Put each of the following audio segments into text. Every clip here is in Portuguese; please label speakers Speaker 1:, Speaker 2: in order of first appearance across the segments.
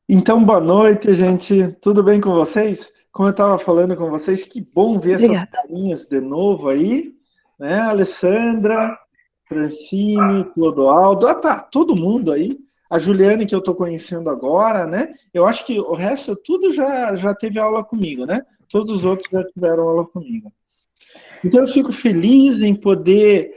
Speaker 1: Então, boa noite, gente. Tudo bem com vocês? Como eu estava falando com vocês, que bom ver essas
Speaker 2: Obrigada.
Speaker 1: carinhas de novo aí, né? Alessandra, Francine, Clodoaldo, tá, todo mundo aí. A Juliane, que eu estou conhecendo agora, né? Eu acho que o resto tudo já teve aula comigo, né? Todos os outros já tiveram aula comigo. Então, eu fico feliz em poder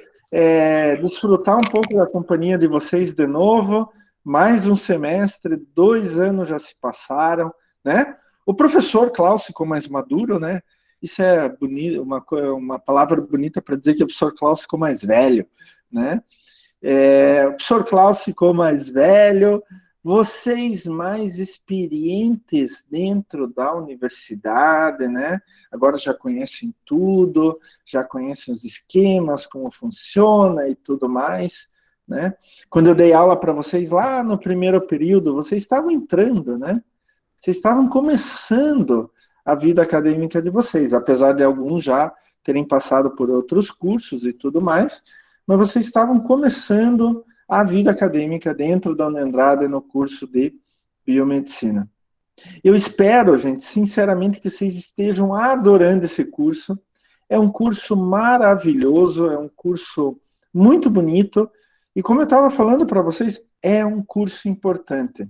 Speaker 1: desfrutar um pouco da companhia de vocês de novo. Mais um semestre, 2 anos já se passaram, né? O professor Klaus ficou mais maduro, né? Isso é bonito, uma palavra bonita para dizer que o professor Klaus ficou mais velho, né? O professor Klaus ficou mais velho, vocês mais experientes dentro da universidade, né? Agora já conhecem tudo, já conhecem os esquemas, como funciona e tudo mais, né? Quando eu dei aula para vocês lá no primeiro período, vocês estavam entrando, né? Vocês estavam começando a vida acadêmica de vocês, apesar de alguns já terem passado por outros cursos e tudo mais, mas vocês estavam começando a vida acadêmica dentro da Unandrade no curso de biomedicina. Eu espero, gente, sinceramente, que vocês estejam adorando esse curso. É um curso maravilhoso, é um curso muito bonito, e como eu estava falando para vocês, é um curso importante.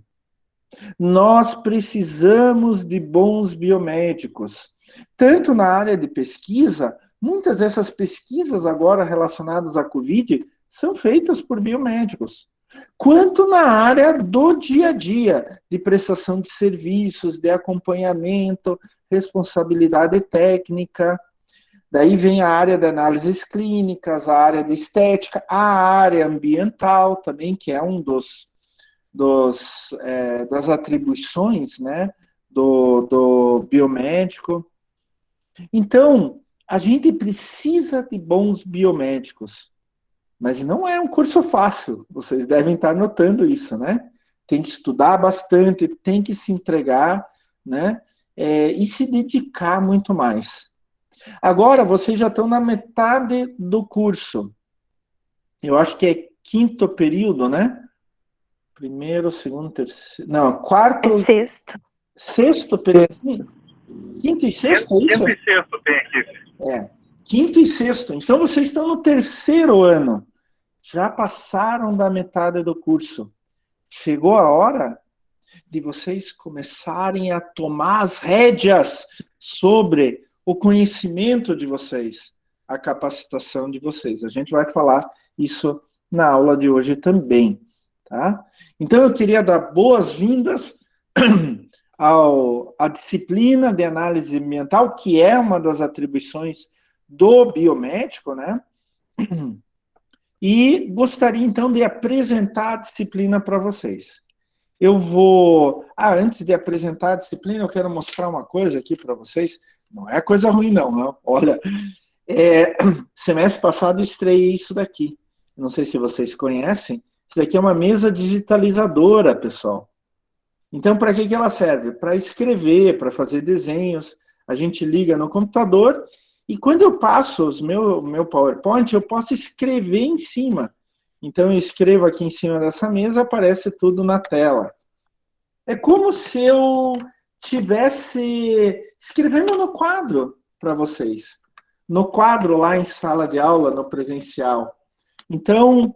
Speaker 1: Nós precisamos de bons biomédicos, tanto na área de pesquisa, muitas dessas pesquisas agora relacionadas à Covid são feitas por biomédicos, quanto na área do dia a dia, de prestação de serviços, de acompanhamento, responsabilidade técnica. Daí vem a área de análises clínicas, a área de estética, a área ambiental também, que é um das atribuições, né, do biomédico. Então, a gente precisa de bons biomédicos, mas não é um curso fácil, vocês devem estar notando isso, né? Tem que estudar bastante, tem que se entregar, né? E se dedicar muito mais. Agora, vocês já estão na metade do curso. Eu acho que é quinto período, né? Primeiro, segundo, terceiro. Não,
Speaker 2: É
Speaker 1: quarto,
Speaker 2: sexto.
Speaker 1: sexto período.
Speaker 2: Sexto.
Speaker 1: Quinto e sexto, é isso?
Speaker 3: Quinto e sexto tem aqui.
Speaker 1: É. Quinto e sexto. Então vocês estão no terceiro ano. Já passaram da metade do curso. Chegou a hora de vocês começarem a tomar as rédeas sobre o conhecimento de vocês, a capacitação de vocês. A gente vai falar isso na aula de hoje também, tá? Então eu queria dar boas-vindas à disciplina de análise ambiental, que é uma das atribuições do biomédico, né? E gostaria então de apresentar a disciplina para vocês. Eu vou. Antes de apresentar a disciplina, eu quero mostrar uma coisa aqui para vocês. Não é coisa ruim, não. Não. Olha, semestre passado eu estreiei isso daqui. Não sei se vocês conhecem. Isso daqui é uma mesa digitalizadora, pessoal. Então, para que ela serve? Para escrever, para fazer desenhos. A gente liga no computador e quando eu passo meu PowerPoint, eu posso escrever em cima. Então, eu escrevo aqui em cima dessa mesa, aparece tudo na tela. É como se eu tivesse escrevendo no quadro para vocês. No quadro lá em sala de aula, no presencial. Então,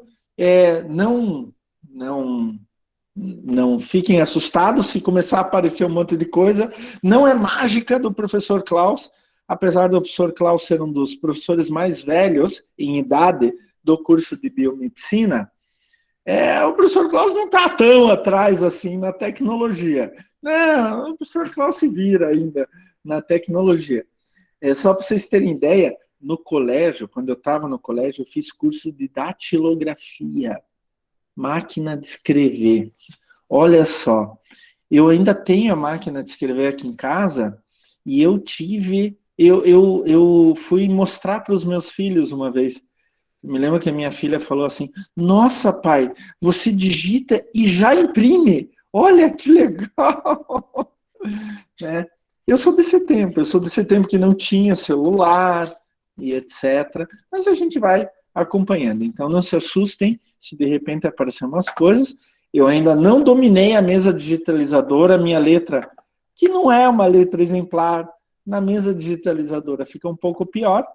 Speaker 1: não fiquem assustados se começar a aparecer um monte de coisa. Não é mágica do professor Klaus, apesar do professor Klaus ser um dos professores mais velhos em idade do curso de biomedicina. O professor Klaus não está tão atrás assim na tecnologia. Não, o professor Klaus se vira ainda na tecnologia. Só para vocês terem ideia, no colégio, quando eu estava no colégio, eu fiz curso de datilografia, máquina de escrever. Olha só, eu ainda tenho a máquina de escrever aqui em casa e eu fui mostrar para os meus filhos uma vez. Me lembro que a minha filha falou assim: Nossa, pai, você digita e já imprime. Olha que legal! É, eu sou desse tempo que não tinha celular e etc. Mas a gente vai acompanhando. Então não se assustem se de repente aparecer umas coisas. Eu ainda não dominei a mesa digitalizadora, minha letra, que não é uma letra exemplar, na mesa digitalizadora fica um pouco pior,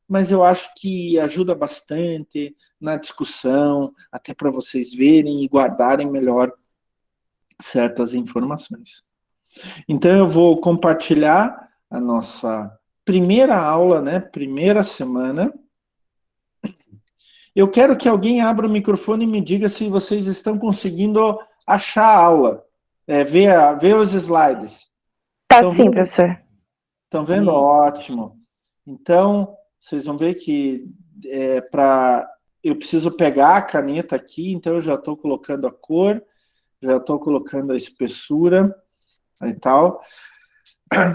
Speaker 1: mas eu acho que ajuda bastante na discussão, até para vocês verem e guardarem melhor certas informações. Então, eu vou compartilhar a nossa primeira aula, né? Primeira semana. Eu quero que alguém abra o microfone e me diga se vocês estão conseguindo achar a aula, ver os slides.
Speaker 2: Tá
Speaker 1: Estão
Speaker 2: sim,
Speaker 1: vendo?
Speaker 2: professor.
Speaker 1: Estão vendo? Ótimo. Então, vocês vão ver que eu preciso pegar a caneta aqui, então eu já estou colocando a cor, já estou colocando a espessura e tal,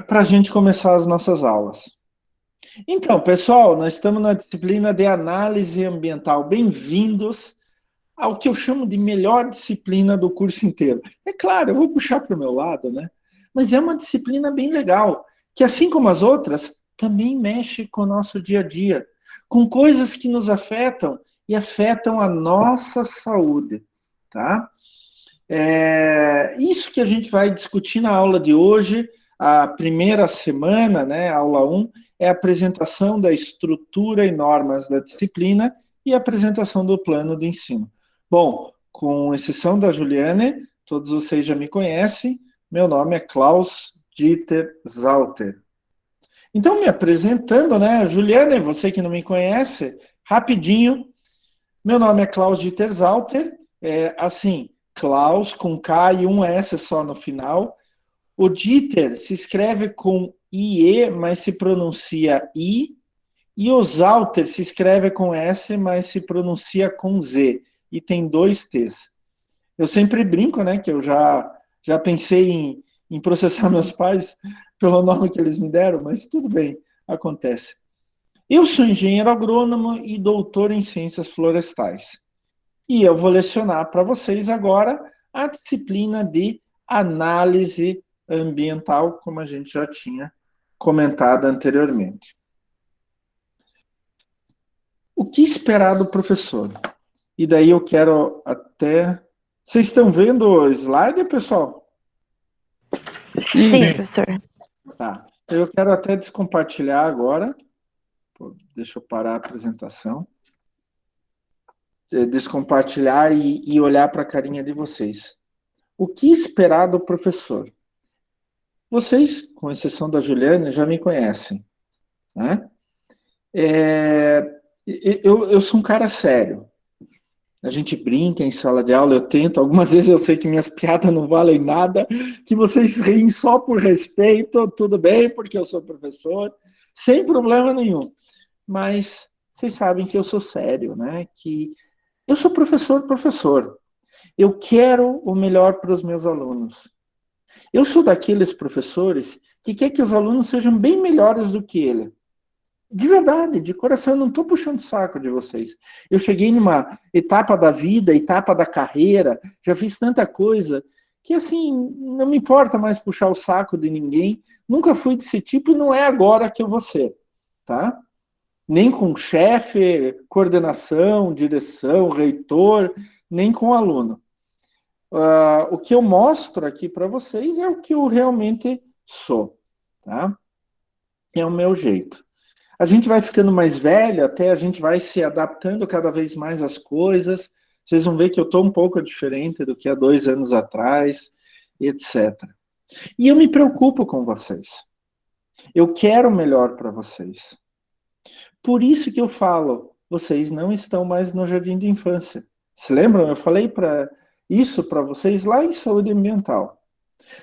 Speaker 1: para a gente começar as nossas aulas. Então, pessoal, nós estamos na disciplina de análise ambiental. Bem-vindos ao que eu chamo de melhor disciplina do curso inteiro. É claro, eu vou puxar para o meu lado, né? Mas é uma disciplina bem legal, que assim como as outras, também mexe com o nosso dia a dia, com coisas que nos afetam e afetam a nossa saúde, tá? Isso que a gente vai discutir na aula de hoje, a primeira semana, né, aula 1, é a apresentação da estrutura e normas da disciplina e a apresentação do plano de ensino. Bom, com exceção da Juliane, todos vocês já me conhecem, meu nome é Klaus Dieter Zauter. Então, me apresentando, né, Juliane, você que não me conhece, rapidinho, meu nome é Klaus Dieter Zauter, assim, Klaus com K e um S só no final. O Dieter se escreve com IE, mas se pronuncia I. E o Zauter se escreve com S, mas se pronuncia com Z. E tem 2 T's. Eu sempre brinco, né, que eu já pensei em processar meus pais pelo nome que eles me deram, mas tudo bem, acontece. Eu sou engenheiro agrônomo e doutor em ciências florestais. E eu vou lecionar para vocês agora a disciplina de análise ambiental, como a gente já tinha comentado anteriormente. O que esperar do professor? E daí eu quero até... Vocês estão vendo o slide, pessoal?
Speaker 2: Sim, professor.
Speaker 1: Tá. Eu quero até descompartilhar agora. Deixa eu parar a apresentação. Descompartilhar e olhar para a carinha de vocês. O que esperar do professor? Vocês, com exceção da Juliane, já me conhecem, né? Eu sou um cara sério. A gente brinca em sala de aula, eu tento. Algumas vezes eu sei que minhas piadas não valem nada, que vocês riem só por respeito, tudo bem, porque eu sou professor, sem problema nenhum. Mas vocês sabem que eu sou sério, né? Que eu sou professor. Eu quero o melhor para os meus alunos. Eu sou daqueles professores que quer que os alunos sejam bem melhores do que ele. De verdade, de coração, eu não estou puxando saco de vocês. Eu cheguei numa etapa da vida, etapa da carreira, já fiz tanta coisa, que assim, não me importa mais puxar o saco de ninguém. Nunca fui desse tipo e não é agora que eu vou ser, tá? Nem com chefe, coordenação, direção, reitor, nem com aluno. O que eu mostro aqui para vocês é o que eu realmente sou, tá? É o meu jeito. A gente vai ficando mais velho, até a gente vai se adaptando cada vez mais às coisas. Vocês vão ver que eu estou um pouco diferente do que há 2 anos atrás, etc. E eu me preocupo com vocês. Eu quero o melhor para vocês. Por isso que eu falo, vocês não estão mais no jardim de infância. Se lembram? Eu falei isso para vocês lá em saúde ambiental.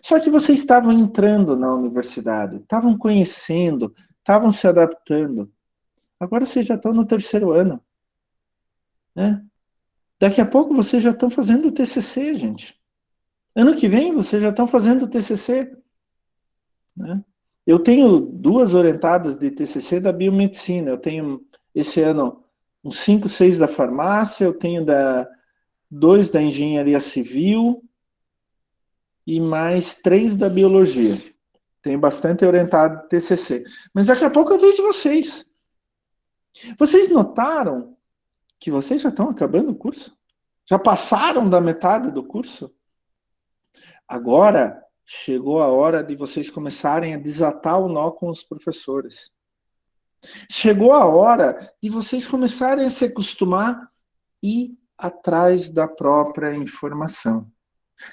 Speaker 1: Só que vocês estavam entrando na universidade, estavam conhecendo, estavam se adaptando. Agora vocês já estão no 3º ano, né? Daqui a pouco vocês já estão fazendo o TCC, gente. Ano que vem vocês já estão fazendo o TCC, né? Eu tenho 2 orientadas de TCC da biomedicina. Eu tenho esse ano uns 5, 6 da farmácia, eu tenho 2 da engenharia civil e mais 3 da biologia. Tenho bastante orientado de TCC. Mas daqui a pouco eu vejo vocês. Vocês notaram que vocês já estão acabando o curso? Já passaram da metade do curso? Agora chegou a hora de vocês começarem a desatar o nó com os professores. Chegou a hora de vocês começarem a se acostumar e ir atrás da própria informação.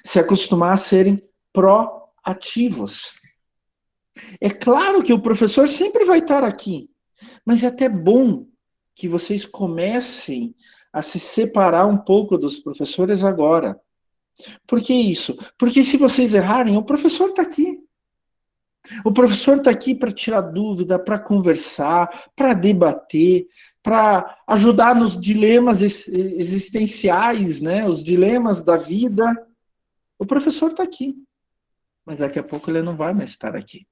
Speaker 1: Se acostumar a serem proativos. É claro que o professor sempre vai estar aqui, mas é até bom que vocês comecem a se separar um pouco dos professores agora. Por que isso? Porque se vocês errarem, o professor está aqui. O professor está aqui para tirar dúvida, para conversar, para debater, para ajudar nos dilemas existenciais, né? Os dilemas da vida. O professor está aqui. Mas daqui a pouco ele não vai mais estar aqui.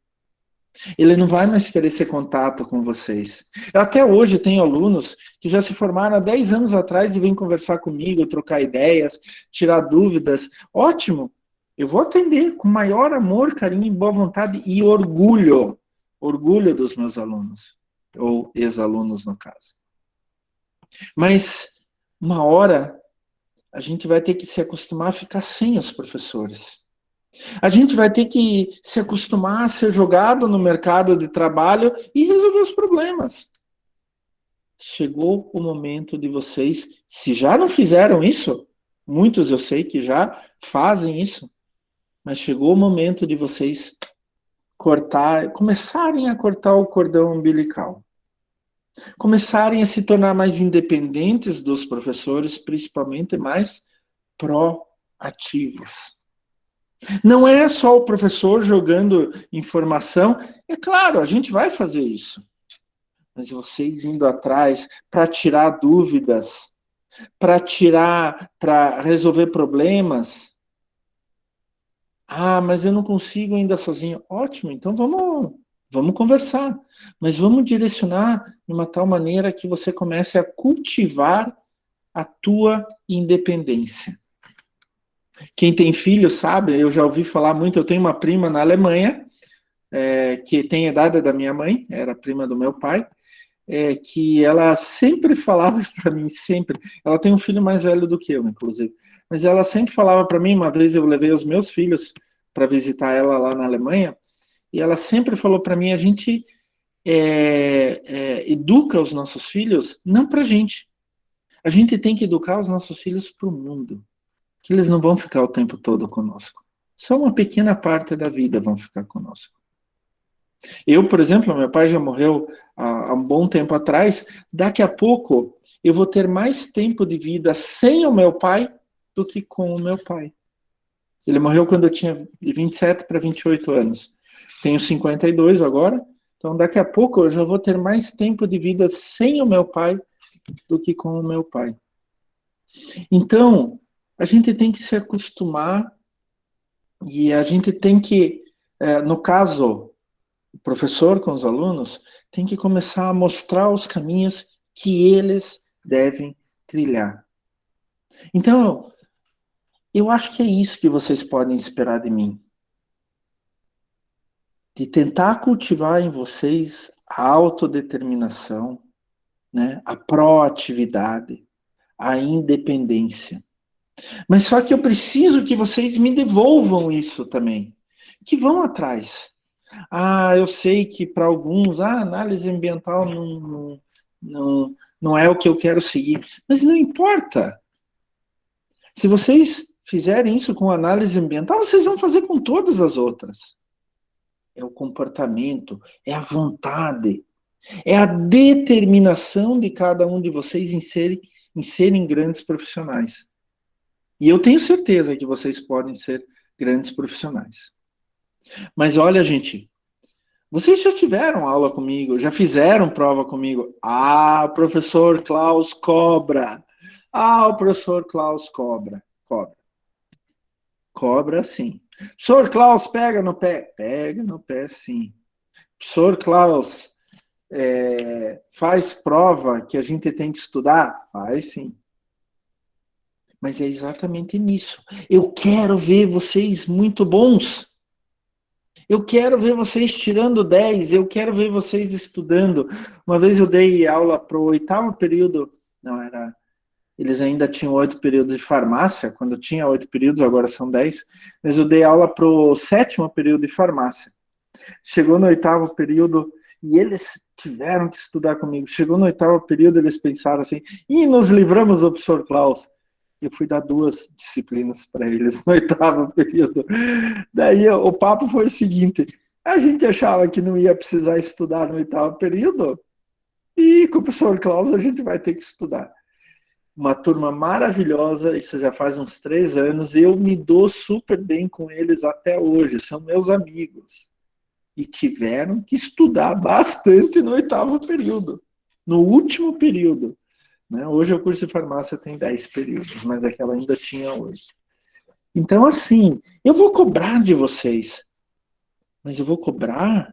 Speaker 1: Ele não vai mais ter esse contato com vocês. Eu até hoje tenho alunos que já se formaram há 10 anos atrás e vêm conversar comigo, trocar ideias, tirar dúvidas. Ótimo! Eu vou atender com maior amor, carinho, boa vontade e orgulho. Orgulho dos meus alunos. Ou ex-alunos, no caso. Mas, uma hora, a gente vai ter que se acostumar a ficar sem os professores. A gente vai ter que se acostumar a ser jogado no mercado de trabalho e resolver os problemas. Chegou o momento de vocês, se já não fizeram isso, muitos eu sei que já fazem isso, mas chegou o momento de vocês começarem a cortar o cordão umbilical. Começarem a se tornar mais independentes dos professores, principalmente mais proativos. Não é só o professor jogando informação. É claro, a gente vai fazer isso. Mas vocês indo atrás para tirar dúvidas, para resolver problemas. Ah, mas eu não consigo ainda sozinho. Ótimo, então vamos conversar. Mas vamos direcionar de uma tal maneira que você comece a cultivar a tua independência. Quem tem filho sabe, eu já ouvi falar muito, eu tenho uma prima na Alemanha, que tem a idade da minha mãe, era prima do meu pai, que ela sempre falava para mim, sempre, ela tem um filho mais velho do que eu, inclusive, mas ela sempre falava para mim, uma vez eu levei os meus filhos para visitar ela lá na Alemanha, e ela sempre falou para mim, a gente educa os nossos filhos não para a gente tem que educar os nossos filhos para o mundo. Que eles não vão ficar o tempo todo conosco. Só uma pequena parte da vida vão ficar conosco. Eu, por exemplo, meu pai já morreu há um bom tempo atrás. Daqui a pouco eu vou ter mais tempo de vida sem o meu pai do que com o meu pai. Ele morreu quando eu tinha de 27 para 28 anos. Tenho 52 agora. Então, daqui a pouco eu já vou ter mais tempo de vida sem o meu pai do que com o meu pai. Então, a gente tem que se acostumar e a gente tem que, no caso, o professor com os alunos, tem que começar a mostrar os caminhos que eles devem trilhar. Então, eu acho que é isso que vocês podem esperar de mim. De tentar cultivar em vocês a autodeterminação, né, a proatividade, a independência. Mas só que eu preciso que vocês me devolvam isso também. Que vão atrás. Ah, eu sei que para alguns, a análise ambiental não é o que eu quero seguir. Mas não importa. Se vocês fizerem isso com análise ambiental, vocês vão fazer com todas as outras. É o comportamento, é a vontade, é a determinação de cada um de vocês em serem grandes profissionais. E eu tenho certeza que vocês podem ser grandes profissionais. Mas olha, gente, vocês já tiveram aula comigo, já fizeram prova comigo. Ah, o professor Klaus cobra. Ah, o professor Klaus cobra. Cobra. Cobra sim. Professor Klaus pega no pé. Pega no pé sim. Professor Klaus faz prova que a gente tem que estudar? Faz sim. Mas é exatamente nisso. Eu quero ver vocês muito bons. Eu quero ver vocês tirando 10, eu quero ver vocês estudando. Uma vez eu dei aula para o 8º período, não, era eles ainda tinham 8 períodos de farmácia, quando tinha 8 períodos, agora são 10, mas eu dei aula para o 7º período de farmácia. Chegou no 8º período e eles tiveram que estudar comigo. Chegou no 8º período, eles pensaram assim, e nos livramos do professor Klaus. Eu fui dar 2 disciplinas para eles no 8º período. Daí o papo foi o seguinte, a gente achava que não ia precisar estudar no 8º período, e com o professor Klaus a gente vai ter que estudar. Uma turma maravilhosa, isso já faz uns 3 anos, eu me dou super bem com eles até hoje, são meus amigos. E tiveram que estudar bastante no 8º período, no último período. Né? Hoje o curso de farmácia tem 10 períodos, mas aquela ainda tinha 8. Então, assim, eu vou cobrar de vocês, mas eu vou cobrar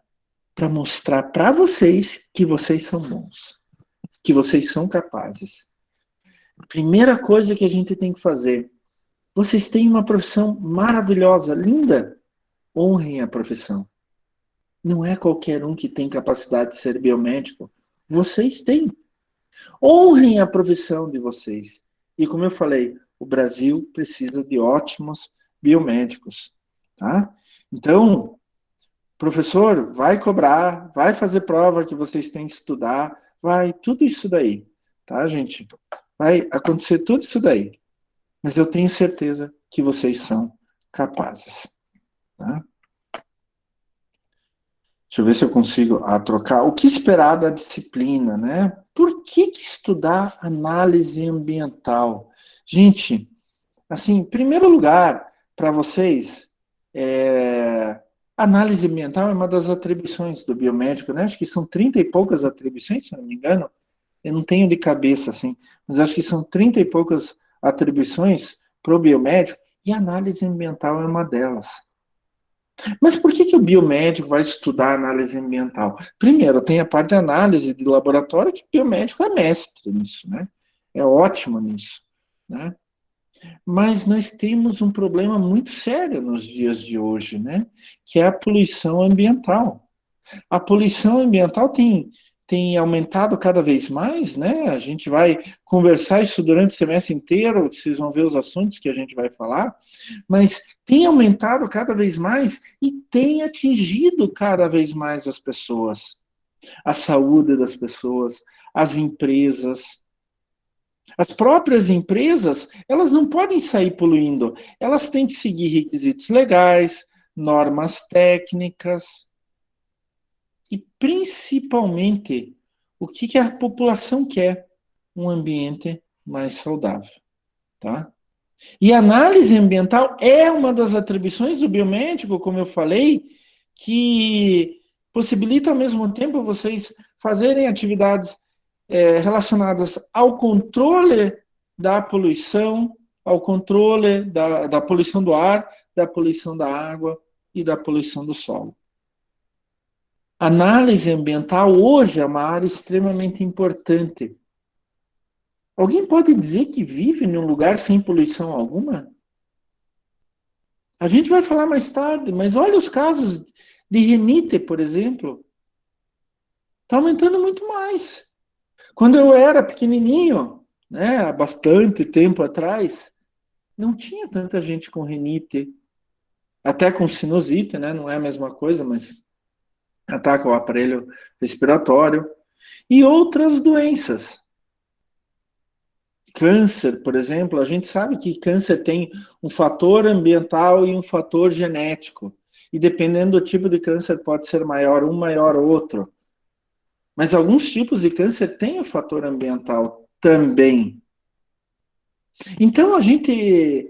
Speaker 1: para mostrar para vocês que vocês são bons, que vocês são capazes. Primeira coisa que a gente tem que fazer, vocês têm uma profissão maravilhosa, linda, honrem a profissão. Não é qualquer um que tem capacidade de ser biomédico. Vocês têm. Honrem a profissão de vocês. E como eu falei, o Brasil precisa de ótimos biomédicos. Tá? Então, professor, vai cobrar, vai fazer prova que vocês têm que estudar, vai, tudo isso daí. Tá, gente? Vai acontecer tudo isso daí. Mas eu tenho certeza que vocês são capazes. Tá? Deixa eu ver se eu consigo trocar. O que esperar da disciplina, né? Por que estudar análise ambiental? Gente, assim, em primeiro lugar, para vocês, análise ambiental é uma das atribuições do biomédico, né? Acho que são 30 e poucas atribuições, se não me engano. Eu não tenho de cabeça, assim, mas acho que são 30 e poucas atribuições para o biomédico, e análise ambiental é uma delas. Mas por que o biomédico vai estudar análise ambiental? Primeiro, tem a parte de análise de laboratório, que o biomédico é mestre nisso, né? É ótimo nisso, né? Mas nós temos um problema muito sério nos dias de hoje, né? Que é a poluição ambiental. A poluição ambiental tem aumentado cada vez mais, né? A gente vai conversar isso durante o semestre inteiro, vocês vão ver os assuntos que a gente vai falar, mas tem aumentado cada vez mais e tem atingido cada vez mais as pessoas, a saúde das pessoas, as empresas. As próprias empresas, elas não podem sair poluindo, elas têm que seguir requisitos legais, normas técnicas, e, principalmente, o que a população quer? Um ambiente mais saudável. Tá? E a análise ambiental é uma das atribuições do biomédico, como eu falei, que possibilita, ao mesmo tempo, vocês fazerem atividades relacionadas ao controle da poluição, ao controle da poluição do ar, da poluição da água e da poluição do solo. Análise ambiental hoje é uma área extremamente importante. Alguém pode dizer que vive num lugar sem poluição alguma? A gente vai falar mais tarde, mas olha os casos de rinite, por exemplo. Está aumentando muito mais. Quando eu era pequenininho, né, há bastante tempo atrás, não tinha tanta gente com rinite, até com sinusite, né, não é a mesma coisa, mas ataca o aparelho respiratório, e outras doenças. Câncer, por exemplo, a gente sabe que câncer tem um fator ambiental e um fator genético. E dependendo do tipo de câncer, pode ser maior um, maior outro. Mas alguns tipos de câncer têm o fator ambiental também. Então a gente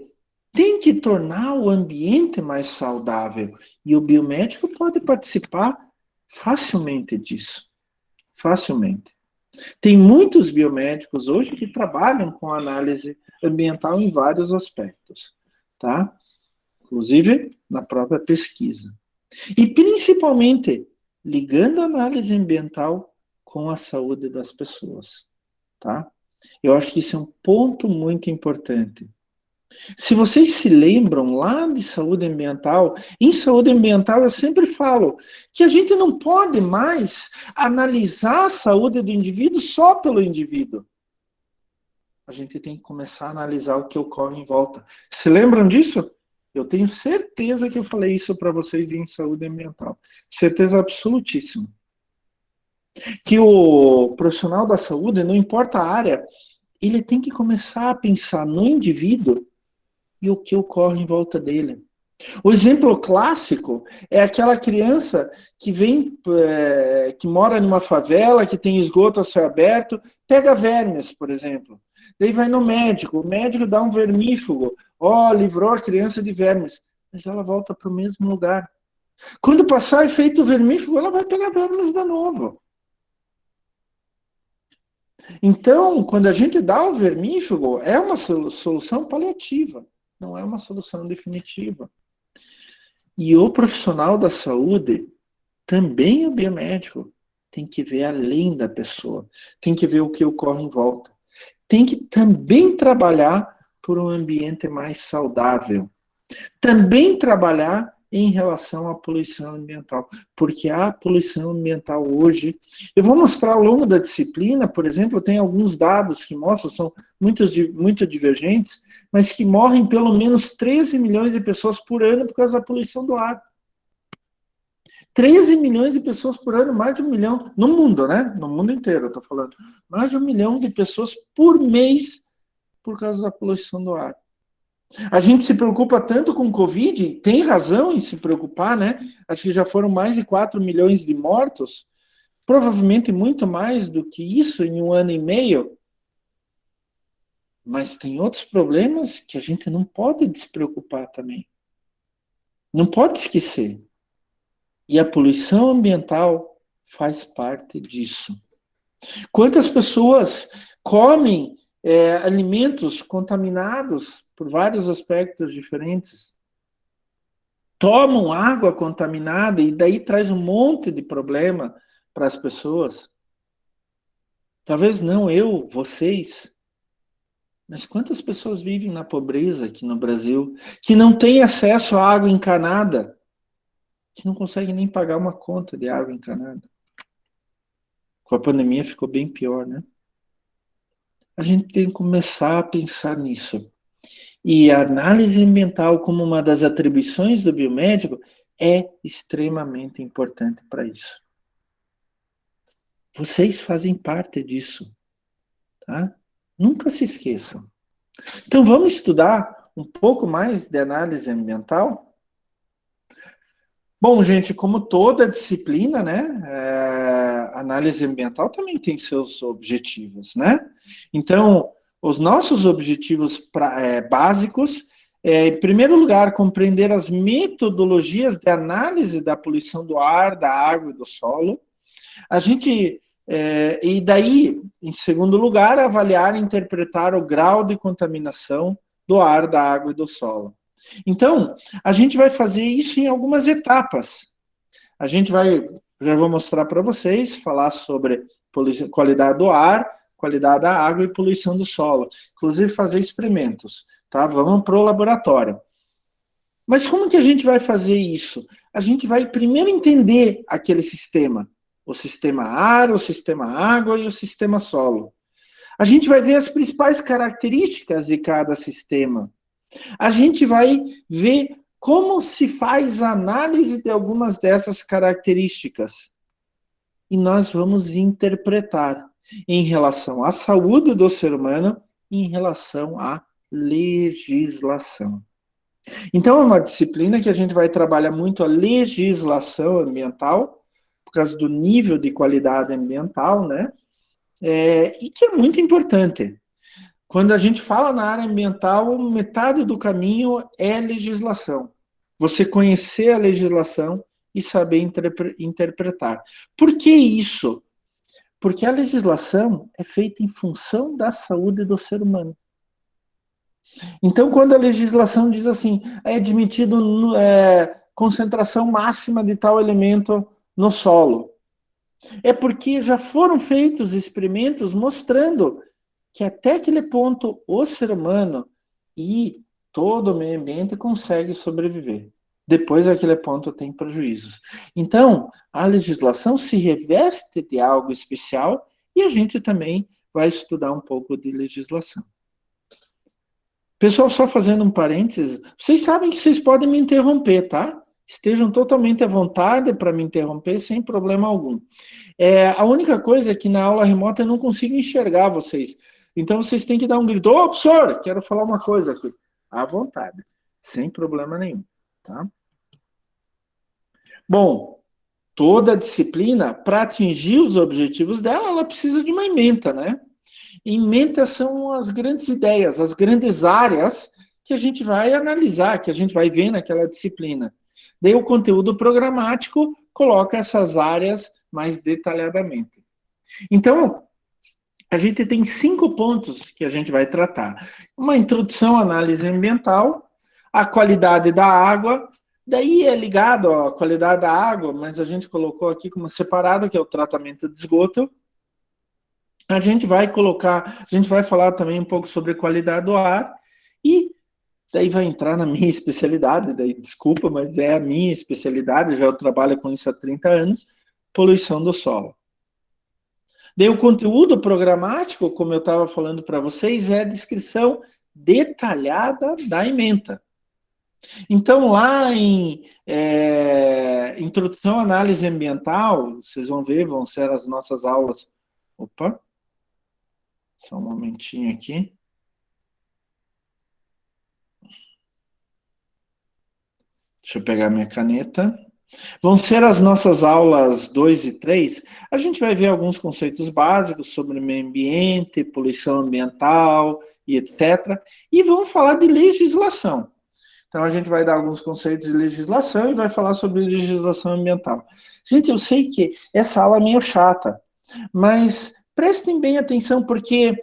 Speaker 1: tem que tornar o ambiente mais saudável. E o biomédico pode participar facilmente disso. Facilmente. Tem muitos biomédicos hoje que trabalham com análise ambiental em vários aspectos, tá? Inclusive na própria pesquisa. E principalmente ligando a análise ambiental com a saúde das pessoas, tá? Eu acho que isso é um ponto muito importante. Se vocês se lembram lá de saúde ambiental, em saúde ambiental eu sempre falo que a gente não pode mais analisar a saúde do indivíduo só pelo indivíduo. a gente tem que começar a analisar o que ocorre em volta. Se lembram disso? Eu tenho certeza que eu falei isso para vocês em saúde ambiental. Certeza absolutíssima. Que o profissional da saúde, não importa a área, ele tem que começar a pensar no indivíduo e o que ocorre em volta dele. O exemplo clássico é aquela criança que vem, que mora numa favela, que tem esgoto a céu aberto, pega vermes, por exemplo. Daí vai no médico, o médico dá um vermífugo, livrou a criança de vermes, mas ela volta para o mesmo lugar. Quando passar efeito vermífugo, ela vai pegar vermes de novo. Então, quando a gente dá o vermífugo, é uma solução paliativa, não é uma solução definitiva. E o profissional da saúde, também o biomédico, tem que ver além da pessoa, tem que ver o que ocorre em volta. Tem que também trabalhar por um ambiente mais saudável. Também trabalhar em relação à poluição ambiental, porque a poluição ambiental hoje, eu vou mostrar ao longo da disciplina, por exemplo, tem alguns dados que mostram, são muito divergentes, mas que morrem pelo menos 13 milhões de pessoas por ano por causa da poluição do ar. 13 milhões de pessoas por ano, mais de 1 milhão, no mundo, né? No mundo inteiro, eu estou falando. Mais de 1 milhão de pessoas por mês por causa da poluição do ar. A gente se preocupa tanto com o Covid, tem razão em se preocupar, né? Acho que já foram mais de 4 milhões de mortos, provavelmente muito mais do que isso em 1 ano e meio. Mas tem outros problemas que a gente não pode despreocupar também. Não pode esquecer. E a poluição ambiental faz parte disso. Quantas pessoas comem alimentos contaminados por vários aspectos diferentes? Tomam água contaminada e daí traz um monte de problema para as pessoas. Talvez não eu, vocês, mas quantas pessoas vivem na pobreza aqui no Brasil, que não têm acesso à água encanada, que não conseguem nem pagar uma conta de água encanada? Com a pandemia ficou bem pior, né? A gente tem que começar a pensar nisso. E a análise ambiental, como uma das atribuições do biomédico, é extremamente importante para isso. Vocês fazem parte disso, tá? Nunca se esqueçam. Então, vamos estudar um pouco mais de análise ambiental? Bom, gente, como toda disciplina, né, análise ambiental também tem seus objetivos, né? Então, os nossos objetivos básicos em primeiro lugar, compreender as metodologias de análise da poluição do ar, da água e do solo. A gente, e daí, em segundo lugar, avaliar e interpretar o grau de contaminação do ar, da água e do solo. Então, a gente vai fazer isso em algumas etapas. A gente vai, já vou mostrar para vocês, falar sobre qualidade do ar, qualidade da água e poluição do solo. Inclusive, fazer experimentos, tá? Vamos para o laboratório. Mas como que a gente vai fazer isso? A gente vai primeiro entender aquele sistema. O sistema ar, o sistema água e o sistema solo. A gente vai ver as principais características de cada sistema. A gente vai ver como se faz a análise de algumas dessas características. E nós vamos interpretar em relação à saúde do ser humano e em relação à legislação. Então, é uma disciplina que a gente vai trabalhar muito a legislação ambiental, por causa do nível de qualidade ambiental, né? E que é muito importante. Quando a gente fala na área ambiental, metade do caminho é legislação. Você conhecer a legislação e saber interpretar. Por que isso? Porque a legislação é feita em função da saúde do ser humano. Então, quando a legislação diz assim, é admitido concentração máxima de tal elemento no solo, é porque já foram feitos experimentos mostrando que até aquele ponto o ser humano e todo o meio ambiente consegue sobreviver. Depois daquele ponto tem prejuízos. Então, a legislação se reveste de algo especial e a gente também vai estudar um pouco de legislação. Pessoal, só fazendo um parênteses, vocês sabem que vocês podem me interromper, tá? Estejam totalmente à vontade para me interromper sem problema algum. A única coisa é que na aula remota eu não consigo enxergar vocês. Então vocês têm que dar um grito. Ô, professor, quero falar uma coisa aqui. À vontade, sem problema nenhum, tá? Bom, toda disciplina, para atingir os objetivos dela, ela precisa de uma ementa, né? Ementa são as grandes ideias, as grandes áreas que a gente vai analisar, que a gente vai ver naquela disciplina. Daí o conteúdo programático coloca essas áreas mais detalhadamente. Então, a gente tem 5 pontos que a gente vai tratar. Uma introdução à análise ambiental, a qualidade da água, daí é ligado à qualidade da água, mas a gente colocou aqui como separado, que é o tratamento de esgoto. A gente vai colocar, a gente vai falar também um pouco sobre qualidade do ar, e daí vai entrar na minha especialidade, daí desculpa, mas é a minha especialidade, já eu trabalho com isso há 30 anos, poluição do solo. Daí o conteúdo programático, como eu estava falando para vocês, é a descrição detalhada da ementa. Então, lá em Introdução à Análise Ambiental, vocês vão ver, vão ser as nossas aulas. Opa, só um momentinho aqui. Deixa eu pegar minha caneta. Vão ser as nossas aulas 2 e 3. A gente vai ver alguns conceitos básicos sobre meio ambiente, poluição ambiental e etc. E vamos falar de legislação. Então, a gente vai dar alguns conceitos de legislação e vai falar sobre legislação ambiental. Gente, eu sei que essa aula é meio chata, mas prestem bem atenção, porque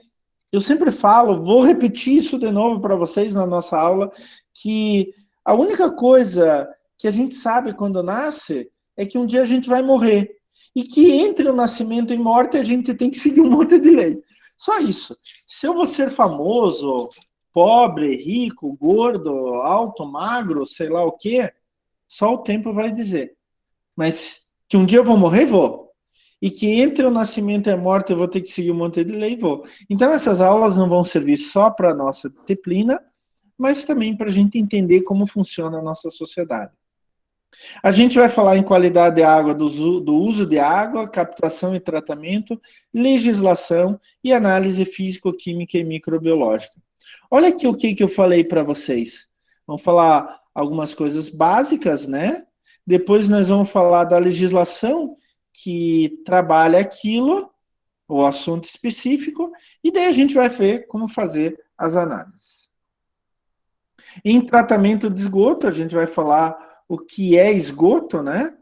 Speaker 1: eu sempre falo, vou repetir isso de novo para vocês na nossa aula, que a única coisa que a gente sabe quando nasce é que um dia a gente vai morrer. E que entre o nascimento e morte a gente tem que seguir um monte de lei. Só isso. Se eu vou ser famoso, pobre, rico, gordo, alto, magro, sei lá o quê, só o tempo vai dizer. Mas que um dia eu vou morrer, vou. E que entre o nascimento e a morte eu vou ter que seguir um monte de lei, vou. Então essas aulas não vão servir só para a nossa disciplina, mas também para a gente entender como funciona a nossa sociedade. A gente vai falar em qualidade de água, do uso de água, captação e tratamento, legislação e análise físico-química e microbiológica. Olha aqui o que eu falei para vocês. Vamos falar algumas coisas básicas, né? Depois nós vamos falar da legislação que trabalha aquilo, o assunto específico, e daí a gente vai ver como fazer as análises. Em tratamento de esgoto, a gente vai falar o que é esgoto, né?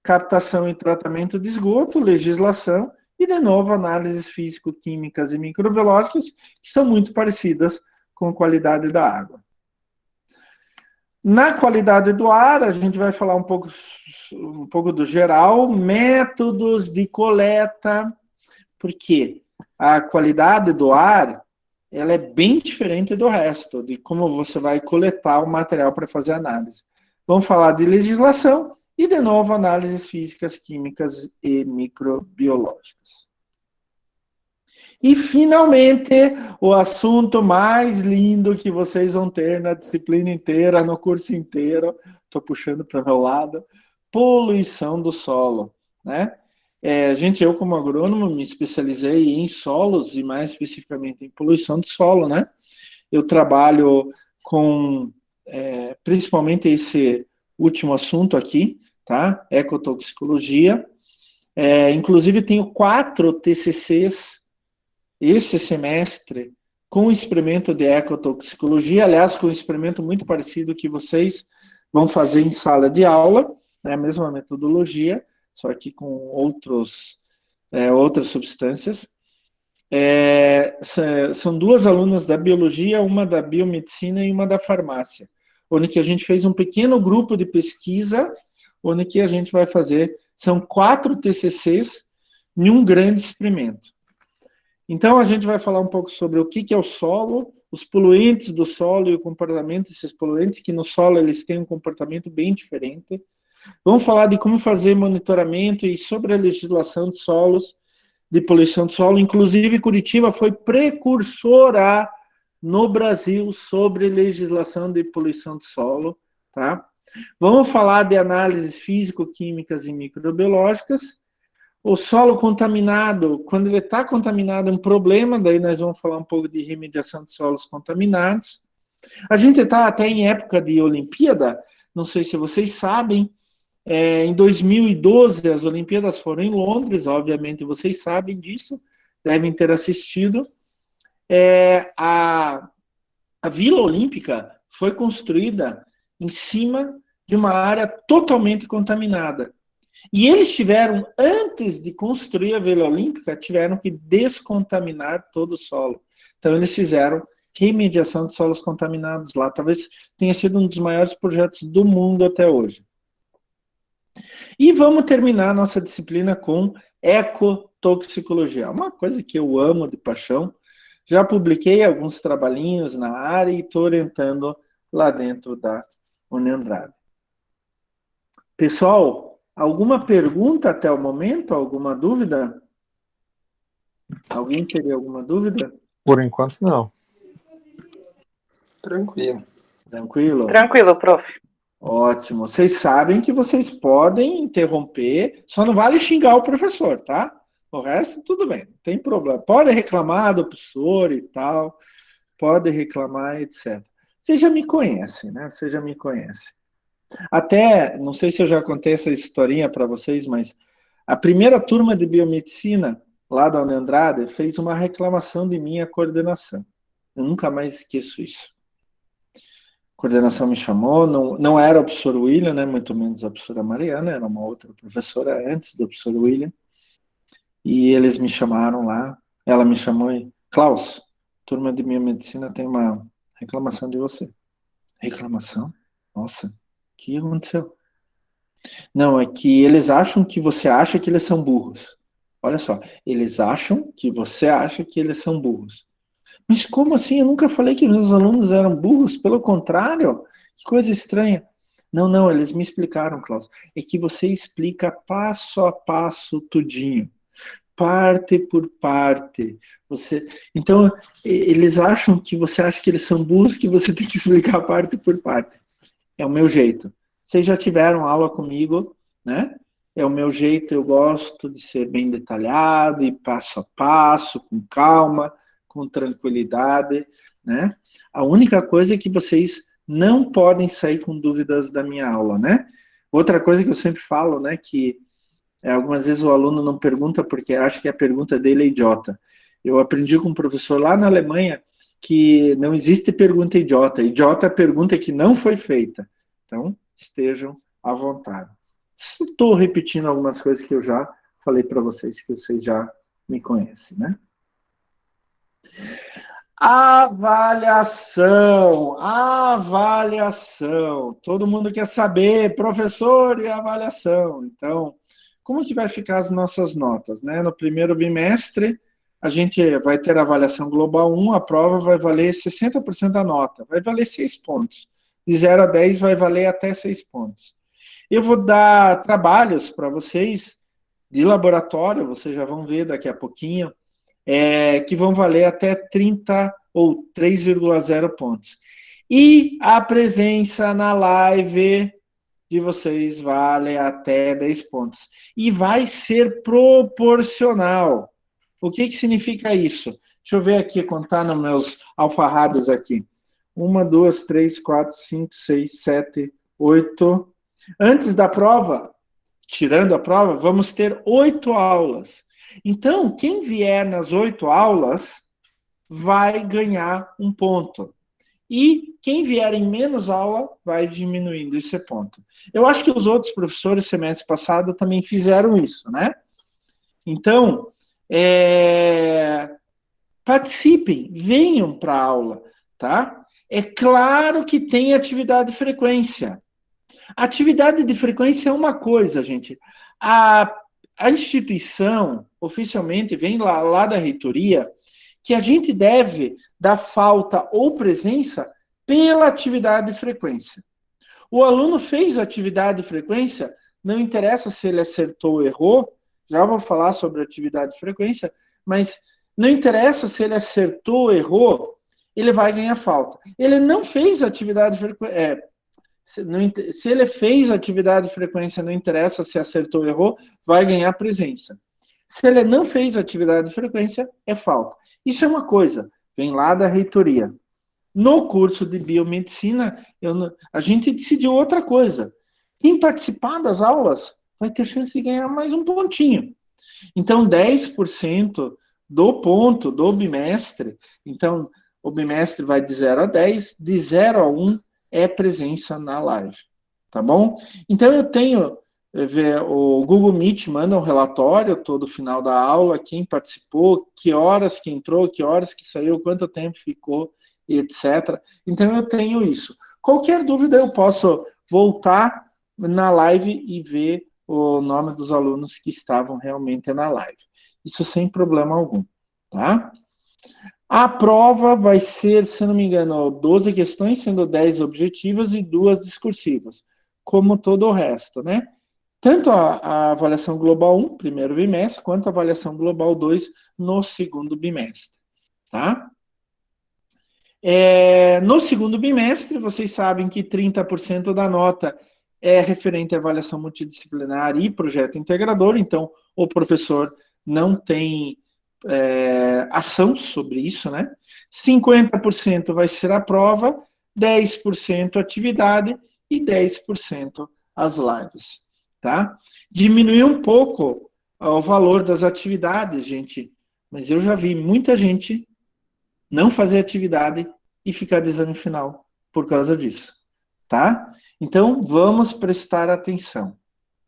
Speaker 1: Captação e tratamento de esgoto, legislação, e de novo análises físico-químicas e microbiológicas, que são muito parecidas com a qualidade da água. Na qualidade do ar, a gente vai falar um pouco do geral, métodos de coleta, porque a qualidade do ar ela é bem diferente do resto, de como você vai coletar o material para fazer análise. Vamos falar de legislação e, de novo, análises físicas, químicas e microbiológicas. E, finalmente, o assunto mais lindo que vocês vão ter na disciplina inteira, no curso inteiro, estou puxando para o meu lado, poluição do solo, né? Gente, eu como agrônomo me especializei em solos e mais especificamente em poluição do solo, né? Eu trabalho com principalmente esse último assunto aqui, tá? Ecotoxicologia. Inclusive tenho 4 TCCs esse semestre com experimento de ecotoxicologia, aliás, com um experimento muito parecido que vocês vão fazer em sala de aula, né? A mesma metodologia, só que com outras substâncias. São 2 alunas da biologia, uma da biomedicina e uma da farmácia, onde que a gente fez um pequeno grupo de pesquisa, onde que a gente vai fazer, são 4 TCCs em um grande experimento. Então, a gente vai falar um pouco sobre o que é o solo, os poluentes do solo e o comportamento desses poluentes, que no solo eles têm um comportamento bem diferente. Vamos falar de como fazer monitoramento e sobre a legislação de solos, de poluição do solo. Inclusive, Curitiba foi precursora no Brasil sobre legislação de poluição de solo, tá? Vamos falar de análises físico-químicas e microbiológicas. O solo contaminado, quando ele está contaminado, é um problema, daí nós vamos falar um pouco de remediação de solos contaminados. A gente está até em época de Olimpíada, não sei se vocês sabem, em 2012 as Olimpíadas foram em Londres, obviamente vocês sabem disso, devem ter assistido. A Vila Olímpica foi construída em cima de uma área totalmente contaminada. E eles tiveram, antes de construir a Vila Olímpica, tiveram que descontaminar todo o solo. Então eles fizeram remediação de solos contaminados lá. Talvez tenha sido um dos maiores projetos do mundo até hoje. E vamos terminar a nossa disciplina com ecotoxicologia. Uma coisa que eu amo de paixão. Já publiquei alguns trabalhinhos na área e estou orientando lá dentro da Uniandrade. Pessoal, alguma pergunta até o momento? Alguma dúvida? Alguém teria alguma dúvida?
Speaker 2: Por enquanto, não.
Speaker 3: Tranquilo.
Speaker 1: Tranquilo?
Speaker 4: Tranquilo, prof.
Speaker 1: Ótimo. Vocês sabem que vocês podem interromper, só não vale xingar o professor, tá? O resto, tudo bem, não tem problema. Pode reclamar do professor e tal, pode reclamar, etc. Vocês já me conhecem, né? Vocês já me conhecem. Até, não sei se eu já contei essa historinha para vocês, mas a primeira turma de biomedicina, lá da Uniandrade, fez uma reclamação de minha coordenação. Eu nunca mais esqueço isso. A coordenação me chamou, não era o professor William, né, muito menos a professora Mariana, era uma outra professora antes do professor William, e eles me chamaram lá, ela me chamou e, Klaus, turma de biomedicina tem uma reclamação de você. Reclamação? Nossa, o que aconteceu? Não, é que eles acham que você acha que eles são burros. Olha só, eles acham que você acha que eles são burros. Mas como assim? Eu nunca falei que meus alunos eram burros, pelo contrário, que coisa estranha. Não, eles me explicaram, Klaus. É que você explica passo a passo tudinho, parte por parte. Então, eles acham que você acha que eles são burros, que você tem que explicar parte por parte. É o meu jeito. Vocês já tiveram aula comigo, né? É o meu jeito, eu gosto de ser bem detalhado e passo a passo, com calma, com tranquilidade, né? A única coisa é que vocês não podem sair com dúvidas da minha aula, né? Outra coisa que eu sempre falo, né, que algumas vezes o aluno não pergunta porque acha que a pergunta dele é idiota. Eu aprendi com um professor lá na Alemanha que não existe pergunta idiota. Idiota é a pergunta que não foi feita. Então, estejam à vontade. Estou repetindo algumas coisas que eu já falei para vocês, que vocês já me conhecem, né? Avaliação. Todo mundo quer saber, professor, e avaliação. Então, como que vai ficar as nossas notas, né? No primeiro bimestre, a gente vai ter a avaliação global 1, a prova vai valer 60% da nota, vai valer 6 pontos. De 0 a 10 vai valer até 6 pontos. Eu vou dar trabalhos para vocês de laboratório, vocês já vão ver daqui a pouquinho, que vão valer até 30 ou 3,0 pontos. E a presença na live de vocês vale até 10 pontos. E vai ser proporcional. O que significa isso? Deixa eu ver aqui, contar nos meus alfarrábios aqui. 1, 2, 3, 4, 5, 6, 7, 8. Antes da prova, tirando a prova, vamos ter 8 aulas. Então, quem vier nas 8 aulas vai ganhar um ponto. E quem vier em menos aula vai diminuindo esse ponto. Eu acho que os outros professores, semestre passado, também fizeram isso, né? Então, participem, venham para a aula, tá? É claro que tem atividade de frequência. Atividade de frequência é uma coisa, gente. A instituição, oficialmente, vem lá da reitoria, que a gente deve dar falta ou presença pela atividade de frequência. O aluno fez atividade de frequência, não interessa se ele acertou ou errou, já vou falar sobre atividade de frequência, mas não interessa se ele acertou ou errou, ele vai ganhar falta. Ele não fez atividade se ele fez atividade de frequência, não interessa se acertou ou errou, vai ganhar presença. Se ele não fez atividade de frequência, é falta. Isso é uma coisa, vem lá da reitoria. No curso de biomedicina, a gente decidiu outra coisa. Quem participar das aulas vai ter chance de ganhar mais um pontinho. Então, 10% do ponto do bimestre, então, o bimestre vai de 0 a 10, de 0 a 1 é presença na live, tá bom? Então, eu tenho, o Google Meet manda um relatório todo final da aula, quem participou, que horas que entrou, que horas que saiu, quanto tempo ficou, etc. Então, eu tenho isso. Qualquer dúvida, eu posso voltar na live e ver o nome dos alunos que estavam realmente na live. Isso sem problema algum, tá? A prova vai ser, se não me engano, 12 questões, sendo 10 objetivas e 2 discursivas, como todo o resto, né? Tanto a avaliação global 1, primeiro bimestre, quanto a avaliação global 2, no segundo bimestre, tá? No segundo bimestre, vocês sabem que 30% da nota é referente à avaliação multidisciplinar e projeto integrador, então o professor não tem ação sobre isso, né? 50% vai ser a prova, 10% atividade e 10% as lives, tá? Diminuiu um pouco o valor das atividades, gente, mas eu já vi muita gente não fazer atividade e ficar de exame final por causa disso, tá? Então, vamos prestar atenção,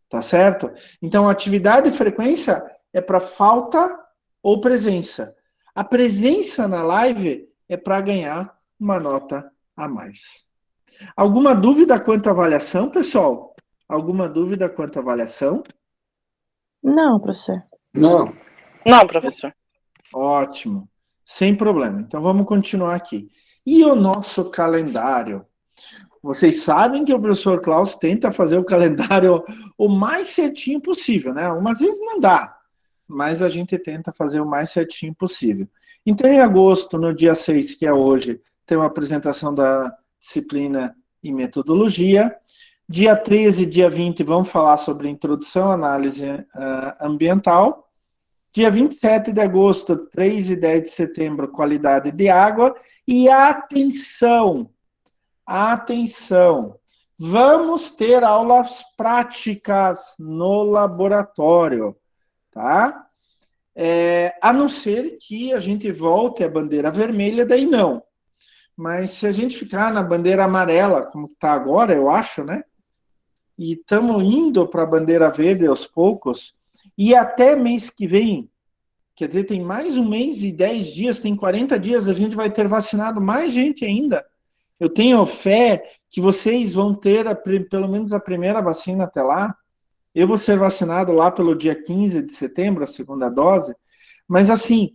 Speaker 1: tá certo? Então, atividade e frequência é para falta ou presença. A presença na live é para ganhar uma nota a mais. Alguma dúvida quanto à avaliação, pessoal? Alguma dúvida quanto à avaliação?
Speaker 2: Não, professor.
Speaker 3: Não.
Speaker 4: Não, professor.
Speaker 1: Ótimo, sem problema. Então vamos continuar aqui. E o nosso calendário? Vocês sabem que o professor Klaus tenta fazer o calendário o mais certinho possível, né? Algumas vezes não dá, mas a gente tenta fazer o mais certinho possível. Então, em agosto, no dia 6, que é hoje, tem uma apresentação da disciplina em metodologia. Dia 13 e dia 20 vamos falar sobre introdução à análise ambiental. Dia 27 de agosto, 3 e 10 de setembro, qualidade de água. E atenção, vamos ter aulas práticas no laboratório, tá? A não ser que a gente volte à bandeira vermelha, daí não. Mas se a gente ficar na bandeira amarela, como está agora, eu acho, né? E estamos indo para a bandeira verde aos poucos, e até mês que vem, quer dizer, tem mais um mês e 10 dias, tem 40 dias, a gente vai ter vacinado mais gente ainda. Eu tenho fé que vocês vão ter pelo menos a primeira vacina até lá. Eu vou ser vacinado lá pelo dia 15 de setembro, a segunda dose. Mas, assim,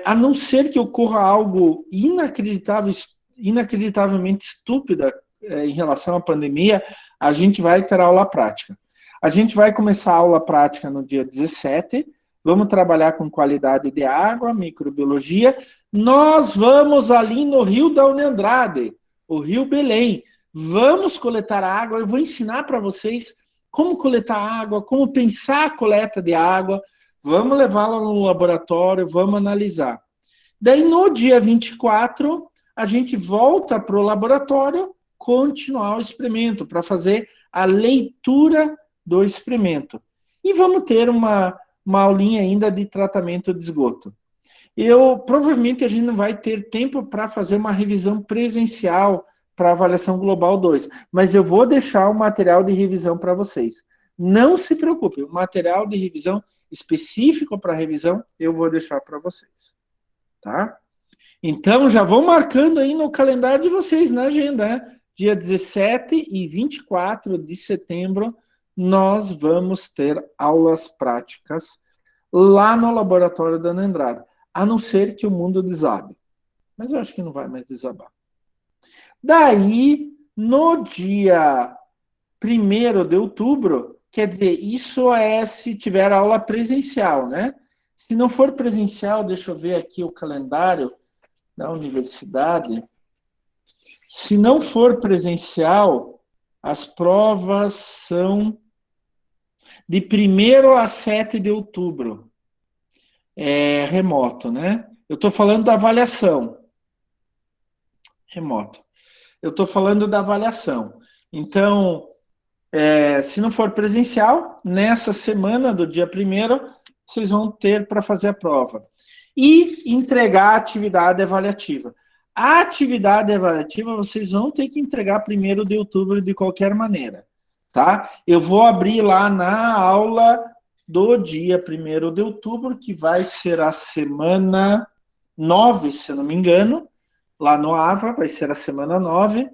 Speaker 1: a não ser que ocorra algo inacreditavelmente estúpida em relação à pandemia, a gente vai ter aula prática. A gente vai começar a aula prática no dia 17, vamos trabalhar com qualidade de água, microbiologia. Nós vamos ali no Rio da Uniandrade, o Rio Belém. Vamos coletar água, eu vou ensinar para vocês como coletar água, como pensar a coleta de água. Vamos levá-la no laboratório, vamos analisar. Daí, no dia 24, a gente volta para o laboratório continuar o experimento, para fazer a leitura do experimento. E vamos ter uma aulinha ainda de tratamento de esgoto. Provavelmente a gente não vai ter tempo para fazer uma revisão presencial para avaliação global 2, mas eu vou deixar o material de revisão para vocês. Não se preocupe, o material de revisão específico para revisão eu vou deixar para vocês. Tá? Então, já vão marcando aí no calendário de vocês, na agenda, né? Dia 17 e 24 de setembro, nós vamos ter aulas práticas lá no laboratório da Ana Andrade, a não ser que o mundo desabe. Mas eu acho que não vai mais desabar. Daí, no dia 1º de outubro, quer dizer, isso é se tiver aula presencial, né? Se não for presencial, deixa eu ver aqui o calendário, da universidade, se não for presencial, as provas são de 1º a 7 de outubro. É remoto, né? Eu estou falando da avaliação. Remoto. Eu estou falando da avaliação. Então, se não for presencial, nessa semana do dia 1º, vocês vão ter para fazer a prova. E entregar a atividade avaliativa. A atividade avaliativa vocês vão ter que entregar 1º de outubro de qualquer maneira. Tá? Eu vou abrir lá na aula do dia 1º de outubro, que vai ser a semana 9, se eu não me engano, lá no AVA, vai ser a semana 9.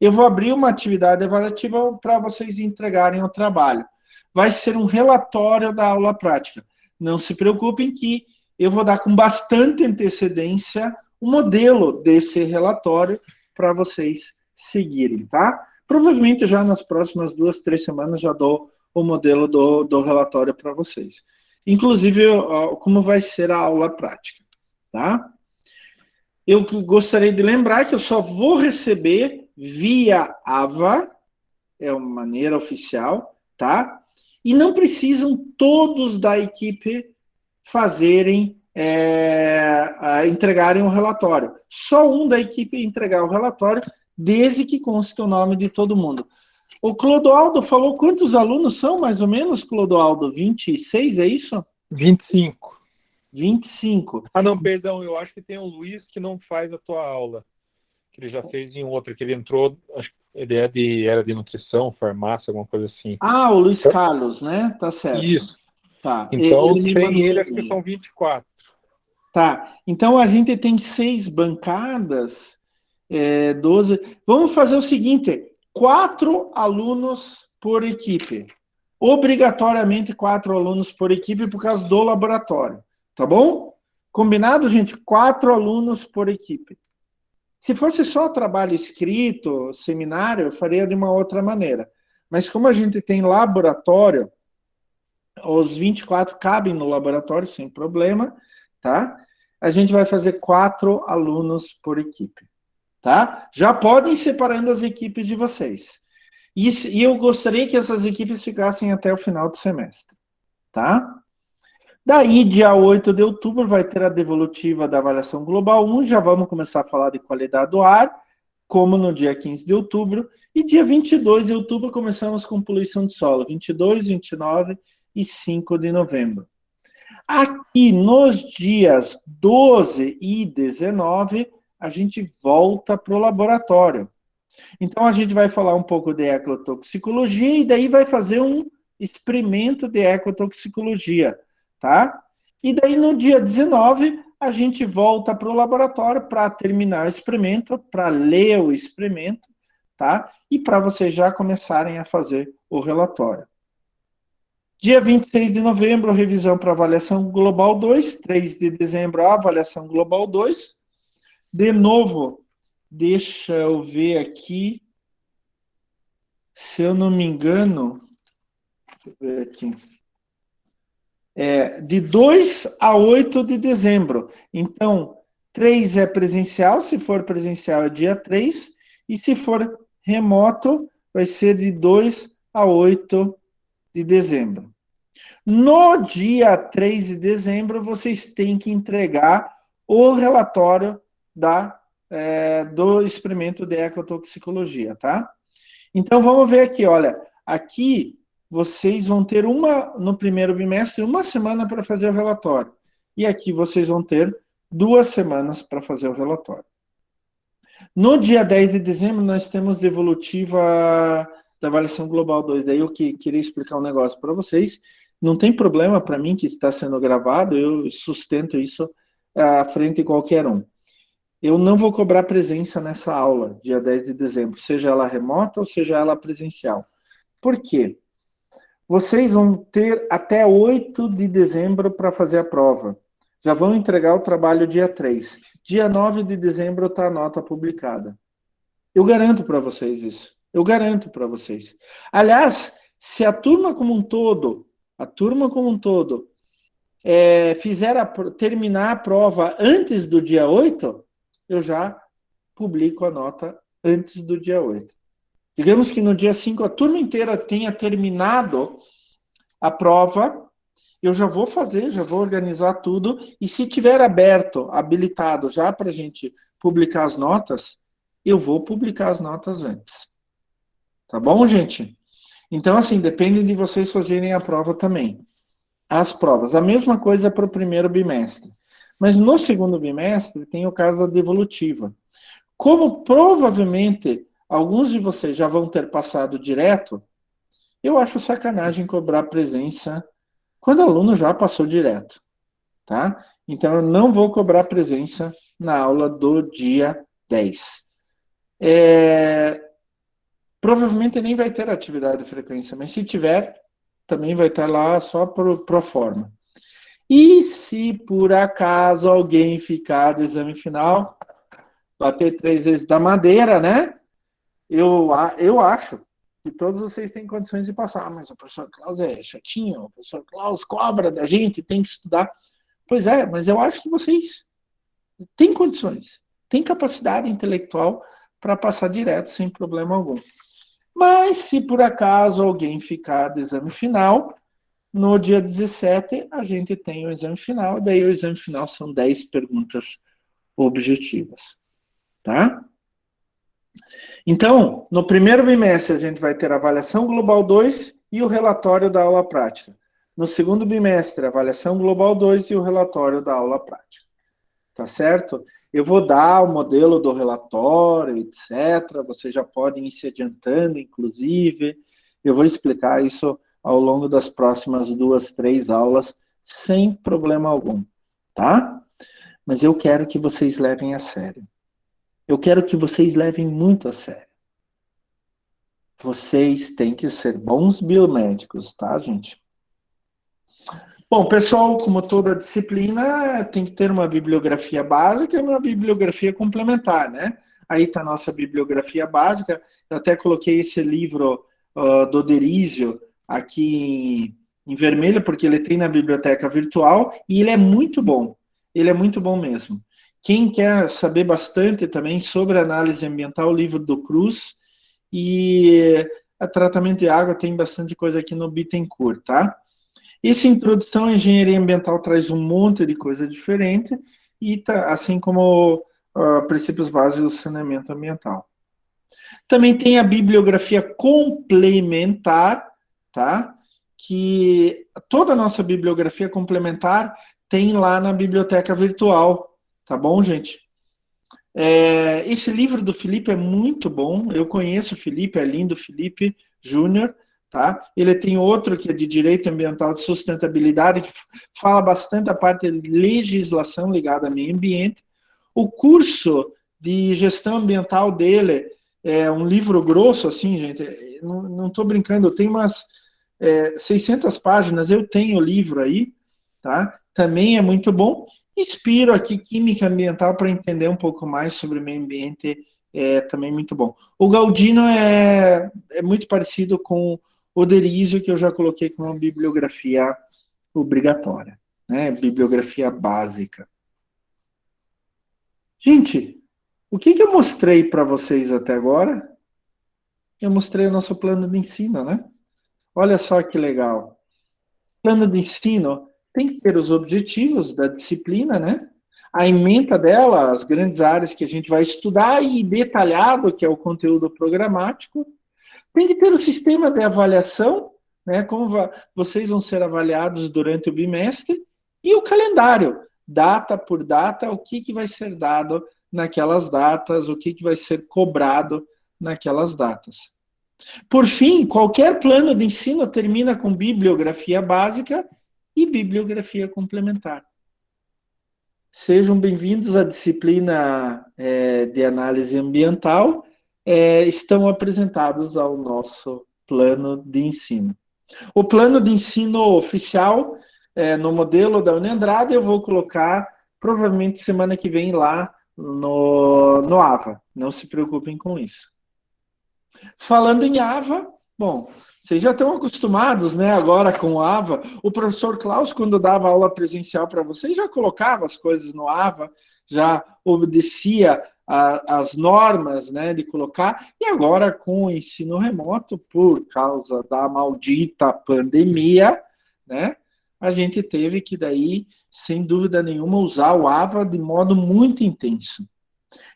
Speaker 1: Eu vou abrir uma atividade avaliativa para vocês entregarem o trabalho. Vai ser um relatório da aula prática. Não se preocupem que eu vou dar com bastante antecedência o modelo desse relatório para vocês seguirem, tá? Provavelmente já nas próximas 2, 3 semanas já dou o modelo do relatório para vocês. Inclusive, como vai ser a aula prática, tá? Eu gostaria de lembrar que eu só vou receber via AVA, é uma maneira oficial, tá? E não precisam todos da equipe entregarem o relatório. Só um da equipe entregar o relatório, desde que conste o nome de todo mundo. O Clodoaldo falou quantos alunos são, mais ou menos, Clodoaldo? 26, é isso?
Speaker 3: 25.
Speaker 1: 25.
Speaker 3: Ah, não, perdão, eu acho que tem o Luiz que não faz a tua aula, que ele já fez em outra, que ele entrou, acho que ele era de nutrição, farmácia, alguma coisa assim.
Speaker 1: Ah, o Luiz Carlos, né? Tá certo.
Speaker 3: Isso.
Speaker 1: Tá.
Speaker 3: Então,
Speaker 1: Ele me
Speaker 3: sem
Speaker 1: mandou
Speaker 3: ele,
Speaker 1: um
Speaker 3: acho que
Speaker 1: e-mail.
Speaker 3: são 24.
Speaker 1: Tá. Então, a gente tem 6 bancadas, 12. Vamos fazer o seguinte, 4 alunos por equipe. Obrigatoriamente 4 alunos por equipe por causa do laboratório. Tá bom? Combinado, gente? 4 alunos por equipe. Se fosse só trabalho escrito, seminário, eu faria de uma outra maneira. Mas como a gente tem laboratório, os 24 cabem no laboratório sem problema, tá? A gente vai fazer 4 alunos por equipe, tá? Já podem ir separando as equipes de vocês. E eu gostaria que essas equipes ficassem até o final do semestre, tá? Daí, dia 8 de outubro, vai ter a devolutiva da avaliação global 1, já vamos começar a falar de qualidade do ar, como no dia 15 de outubro, e dia 22 de outubro começamos com poluição de solo, 22, 29 e 5 de novembro. Aqui, nos dias 12 e 19, a gente volta para o laboratório. Então, a gente vai falar um pouco de ecotoxicologia e daí vai fazer um experimento de ecotoxicologia, tá? E daí, no dia 19, a gente volta para o laboratório para terminar o experimento, para ler o experimento, tá? E para vocês já começarem a fazer o relatório. Dia 26 de novembro, revisão para avaliação global 2. 3 de dezembro, avaliação global 2. De novo, deixa eu ver aqui. Se eu não me engano, deixa eu ver aqui. De 2 a 8 de dezembro. Então, 3 é presencial, se for presencial é dia 3, e se for remoto, vai ser de 2 a 8 de dezembro. No dia 3 de dezembro, vocês têm que entregar o relatório do experimento de ecotoxicologia, tá? Então, vamos ver aqui, olha, aqui vocês vão ter no primeiro bimestre, 1 semana para fazer o relatório. E aqui vocês vão ter 2 semanas para fazer o relatório. No dia 10 de dezembro, nós temos devolutiva da avaliação global 2. Daí eu queria explicar um negócio para vocês. Não tem problema para mim que está sendo gravado, eu sustento isso à frente de qualquer um. Eu não vou cobrar presença nessa aula, dia 10 de dezembro, seja ela remota ou seja ela presencial. Por quê? Vocês vão ter até 8 de dezembro para fazer a prova. Já vão entregar o trabalho dia 3. Dia 9 de dezembro está a nota publicada. Eu garanto para vocês isso. Eu garanto para vocês. Aliás, se a turma como um todo, terminar a prova antes do dia 8, eu já publico a nota antes do dia 8. Digamos que no dia 5 a turma inteira tenha terminado a prova, eu já vou fazer, já vou organizar tudo, e se tiver aberto, habilitado já para a gente publicar as notas, eu vou publicar as notas antes. Tá bom, gente? Então, assim, depende de vocês fazerem a prova também. As provas. A mesma coisa para o primeiro bimestre. Mas no segundo bimestre tem o caso da devolutiva. Como provavelmente alguns de vocês já vão ter passado direto, eu acho sacanagem cobrar presença quando o aluno já passou direto, tá? Então, eu não vou cobrar presença na aula do dia 10. Provavelmente nem vai ter atividade de frequência, mas se tiver, também vai estar lá só pro forma. E se por acaso alguém ficar do exame final, bater 3 vezes da madeira, né? Eu acho que todos vocês têm condições de passar. Ah, mas o professor Klaus é chatinho, o professor Klaus cobra da gente, tem que estudar. Pois é, mas eu acho que vocês têm condições, têm capacidade intelectual para passar direto sem problema algum. Mas se por acaso alguém ficar do exame final, no dia 17 a gente tem o exame final, daí o exame final são 10 perguntas objetivas, tá? Então, no primeiro bimestre a gente vai ter a avaliação global 2 e o relatório da aula prática. No segundo bimestre, a avaliação global 2 e o relatório da aula prática. Tá certo? Eu vou dar o modelo do relatório, etc. Vocês já podem ir se adiantando, inclusive. Eu vou explicar isso ao longo das próximas 2, 3 aulas, sem problema algum, tá? Mas eu quero que vocês levem a sério. Eu quero que vocês levem muito a sério. Vocês têm que ser bons biomédicos, tá, gente? Bom, pessoal, como toda disciplina, tem que ter uma bibliografia básica e uma bibliografia complementar, né? Aí está a nossa bibliografia básica. Eu até coloquei esse livro do Derizio aqui em vermelho, porque ele tem na biblioteca virtual e ele é muito bom. Ele é muito bom mesmo. Quem quer saber bastante também sobre análise ambiental, o livro do Cruz e tratamento de água, tem bastante coisa aqui no Bittencourt, tá? Essa introdução à engenharia ambiental traz um monte de coisa diferente, e assim como princípios básicos do saneamento ambiental. Também tem a bibliografia complementar, tá? Que toda a nossa bibliografia complementar tem lá na biblioteca virtual, tá bom, gente? Esse livro do Felipe é muito bom, eu conheço o Felipe, é lindo, Felipe Júnior, tá? Ele tem outro que é de Direito Ambiental de Sustentabilidade, que fala bastante a parte de legislação ligada ao meio ambiente. O curso de gestão ambiental dele é um livro grosso, assim, gente, não estou brincando, tem umas 600 páginas, eu tenho o livro aí, tá? Também é muito bom. Inspiro aqui Química Ambiental para entender um pouco mais sobre o meio ambiente, é também muito bom. O Galdino é muito parecido com o Derizio, que eu já coloquei como uma bibliografia obrigatória, né? Bibliografia básica. Gente, o que eu mostrei para vocês até agora? Eu mostrei o nosso plano de ensino, né? Olha só que legal. Plano de ensino tem que ter os objetivos da disciplina, né? A ementa dela, as grandes áreas que a gente vai estudar e detalhado, que é o conteúdo programático. Tem que ter o sistema de avaliação, né? Como vocês vão ser avaliados durante o bimestre, e o calendário, data por data, o que vai ser dado naquelas datas, o que vai ser cobrado naquelas datas. Por fim, qualquer plano de ensino termina com bibliografia básica e bibliografia complementar. Sejam bem-vindos à disciplina de análise ambiental. Estão apresentados ao nosso plano de ensino. O plano de ensino oficial, no modelo da Uniandrade, eu vou colocar provavelmente semana que vem lá no AVA. Não se preocupem com isso. Falando em AVA, Bom, vocês já estão acostumados, né, agora com o AVA. O professor Klaus, quando dava aula presencial para vocês, já colocava as coisas no AVA, já obedecia as normas, né, de colocar. E agora, com o ensino remoto, por causa da maldita pandemia, né, a gente teve que daí, sem dúvida nenhuma, usar o AVA de modo muito intenso.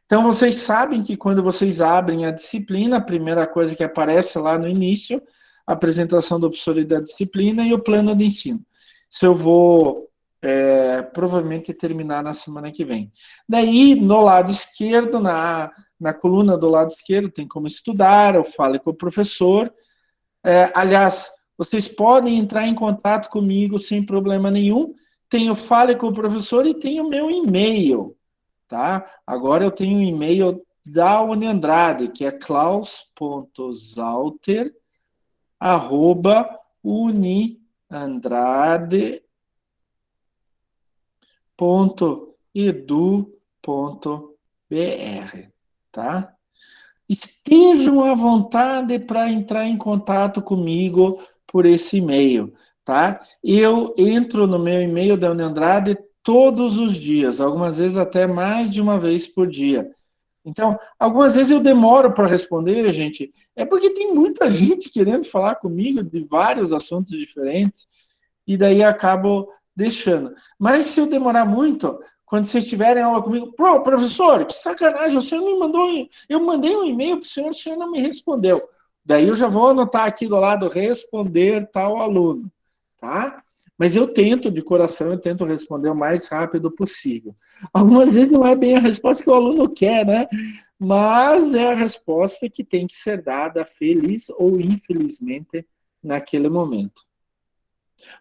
Speaker 1: Então, vocês sabem que quando vocês abrem a disciplina, a primeira coisa que aparece lá no início, a apresentação do professor e da disciplina e o plano de ensino. Isso eu vou provavelmente terminar na semana que vem. Daí, no lado esquerdo, na coluna do lado esquerdo, tem como estudar, eu falo com o professor. Aliás, vocês podem entrar em contato comigo sem problema nenhum. Tem o Fale com o Professor e tem o meu e-mail. Tá? Agora eu tenho um e-mail da Uniandrade, que é klaus.uniandrade.edu.br, tá? Estejam à vontade para entrar em contato comigo por esse e-mail, tá? Eu entro no meu e-mail da Uniandrade todos os dias, algumas vezes até mais de uma vez por dia. Então, algumas vezes eu demoro para responder, gente, é porque tem muita gente querendo falar comigo de vários assuntos diferentes, e daí acabo deixando. Mas se eu demorar muito, quando vocês tiverem aula comigo, professor, que sacanagem, o senhor me mandou, eu mandei um e-mail para o senhor não me respondeu. Daí eu já vou anotar aqui do lado, responder tal aluno, tá? Mas eu tento, de coração, eu tento responder o mais rápido possível. Algumas vezes não é bem a resposta que o aluno quer, né? Mas é a resposta que tem que ser dada, feliz ou infelizmente, naquele momento.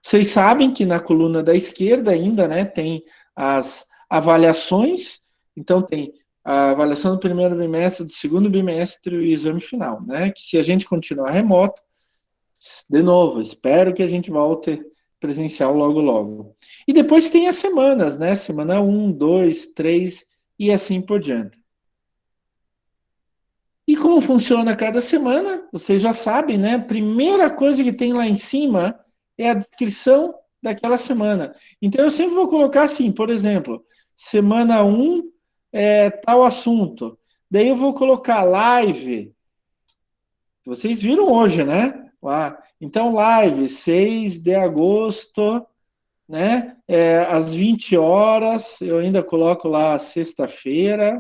Speaker 1: Vocês sabem que na coluna da esquerda ainda, né, tem as avaliações. Então, tem a avaliação do primeiro bimestre, do segundo bimestre e o exame final, né? Que se a gente continuar remoto, de novo, espero que a gente volte presencial logo, logo. E depois tem as semanas, né? Semana 1, 2, 3 e assim por diante. E como funciona cada semana, vocês já sabem, né? A primeira coisa que tem lá em cima é a descrição daquela semana. Então, eu sempre vou colocar assim, por exemplo, semana 1 tal assunto. Daí eu vou colocar live. Vocês viram hoje, né? Então, live, 6 de agosto, né? Às 20 horas, eu ainda coloco lá sexta-feira,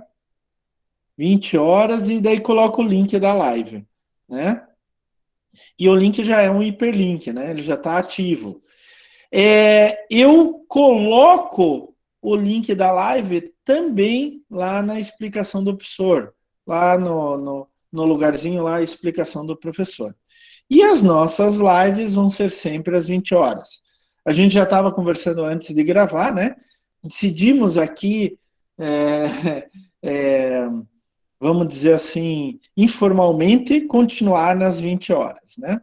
Speaker 1: 20 horas, e daí coloco o link da live, né? E o link já é um hiperlink, né? Ele já está ativo. Eu coloco o link da live também lá na explicação do professor, lá no lugarzinho lá, a explicação do professor. E as nossas lives vão ser sempre às 20 horas. A gente já estava conversando antes de gravar, né? Decidimos aqui, vamos dizer assim, informalmente, continuar nas 20 horas, né?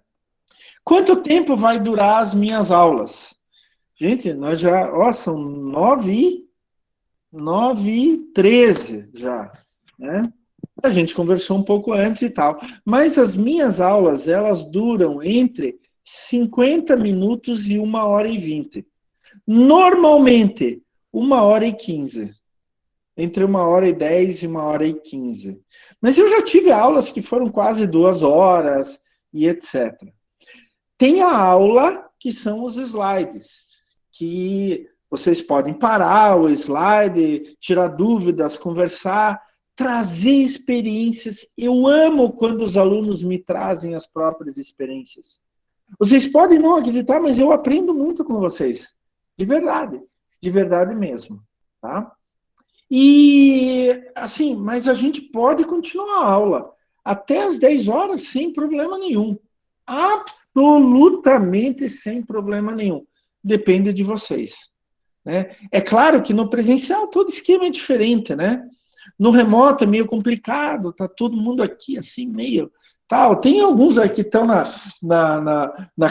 Speaker 1: Quanto tempo vai durar as minhas aulas? Gente, nós já, são 9h13 já, né? A gente conversou um pouco antes e tal. Mas as minhas aulas, elas duram entre 50 minutos e 1h20. Normalmente, 1h15. Entre 1h10 e 1h15. Mas eu já tive aulas que foram quase 2 horas e etc. Tem a aula que são os slides, que vocês podem parar o slide, tirar dúvidas, conversar, trazer experiências. Eu amo quando os alunos me trazem as próprias experiências. Vocês podem não acreditar, mas eu aprendo muito com vocês. De verdade mesmo, tá? E, assim, mas a gente pode continuar a aula até às 10 horas sem problema nenhum. Absolutamente sem problema nenhum. Depende de vocês. Né? É claro que no presencial todo esquema é diferente, né? No remoto é meio complicado, tá todo mundo aqui assim, meio tal. Tem alguns aqui que estão na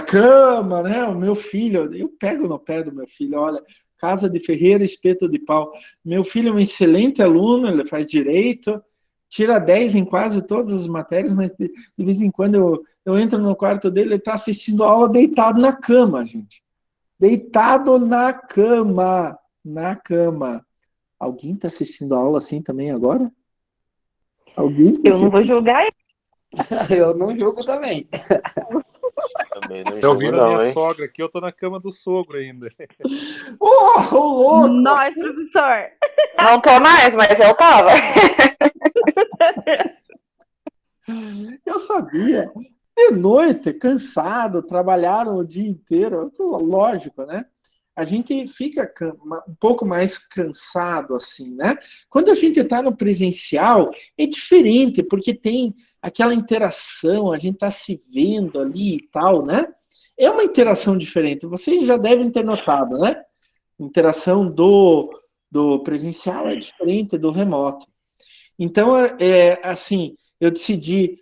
Speaker 1: cama, né? O meu filho, eu pego no pé do meu filho, olha, casa de ferreiro, espeto de pau. Meu filho é um excelente aluno, ele faz direito, tira 10 em quase todas as matérias, mas de vez em quando eu entro no quarto dele, ele está assistindo a aula deitado na cama, gente. Deitado na cama. Na cama. Alguém está assistindo a aula assim também agora? Alguém tá
Speaker 2: Eu não vou julgar ele.
Speaker 4: Eu não julgo também.
Speaker 5: Também não
Speaker 3: Tá
Speaker 5: jogo
Speaker 3: ouvindo a
Speaker 5: não,
Speaker 3: minha
Speaker 5: hein?
Speaker 3: sogra aqui? Eu tô na cama do sogro ainda.
Speaker 1: Oh, louco!
Speaker 2: Nós, professor. Não tô mais, mas eu tava.
Speaker 1: Eu sabia. De noite, cansado, trabalharam o dia inteiro. Lógico, né? A gente fica um pouco mais cansado, assim, né? Quando a gente está no presencial, é diferente, porque tem aquela interação, a gente está se vendo ali e tal, né? É uma interação diferente. Vocês já devem ter notado, né? A interação do presencial é diferente do remoto. Então, assim, eu decidi,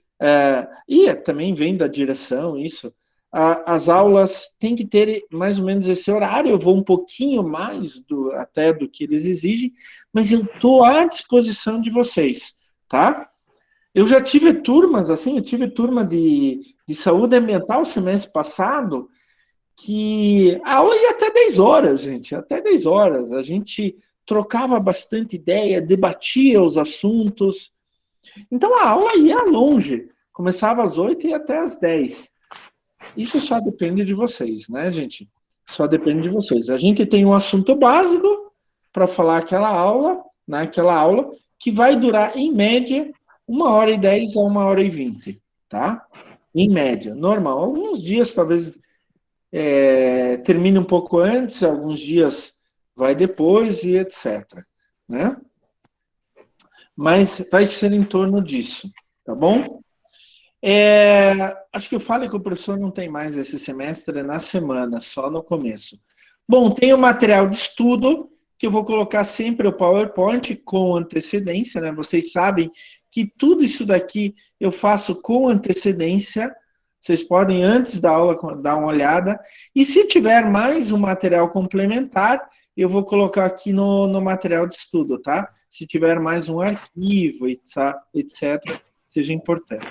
Speaker 1: e também vem da direção isso, as aulas têm que ter mais ou menos esse horário, eu vou um pouquinho mais até do que eles exigem, mas eu estou à disposição de vocês, tá? Eu já tive turmas, assim, eu tive turma de saúde ambiental semestre passado, que a aula ia até 10 horas, gente, até 10 horas. A gente trocava bastante ideia, debatia os assuntos, então a aula ia longe. Começava às 8 e ia até às 10. Isso só depende de vocês, né, gente? Só depende de vocês. A gente tem um assunto básico para falar naquela aula, que vai durar, em média, 1h10 a 1h20, tá? Em média, normal. Alguns dias, talvez, termine um pouco antes, alguns dias vai depois e etc, né? Mas vai ser em torno disso, tá bom? Acho que o Fale com o Professor não tem mais esse semestre, é na semana, só no começo. Bom, tem o material de estudo, que eu vou colocar sempre o PowerPoint com antecedência, né? Vocês sabem que tudo isso daqui eu faço com antecedência. Vocês podem, antes da aula, dar uma olhada. E se tiver mais um material complementar, eu vou colocar aqui no material de estudo, tá? Se tiver mais um arquivo, etc., seja importante.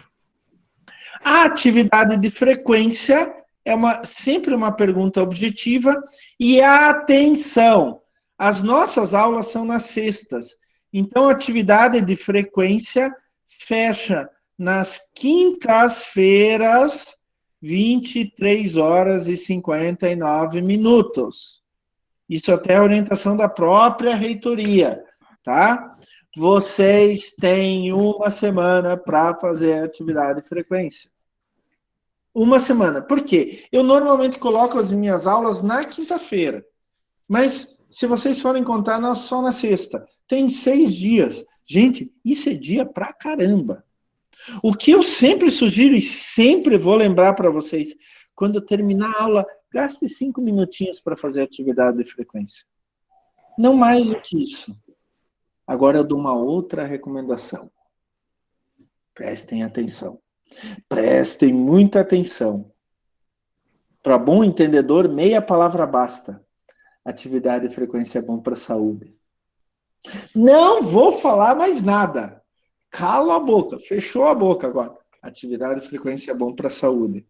Speaker 1: A atividade de frequência é sempre uma pergunta objetiva. E atenção, as nossas aulas são nas sextas. Então, a atividade de frequência fecha nas quintas-feiras, 23h59. Isso até a orientação da própria reitoria, tá? Vocês têm uma semana para fazer a atividade de frequência. Uma semana. Por quê? Eu normalmente coloco as minhas aulas na quinta-feira. Mas, se vocês forem contar, só na sexta. Tem 6 dias. Gente, isso é dia pra caramba. O que eu sempre sugiro e sempre vou lembrar para vocês, quando terminar a aula, gaste 5 minutinhos para fazer a atividade de frequência. Não mais do que isso. Agora eu dou uma outra recomendação. Prestem atenção. Prestem muita atenção. Para bom entendedor, meia palavra basta. Atividade de frequência é bom para a saúde. Não vou falar mais nada. Cala a boca. Fechou a boca agora. Atividade de frequência é bom para a saúde.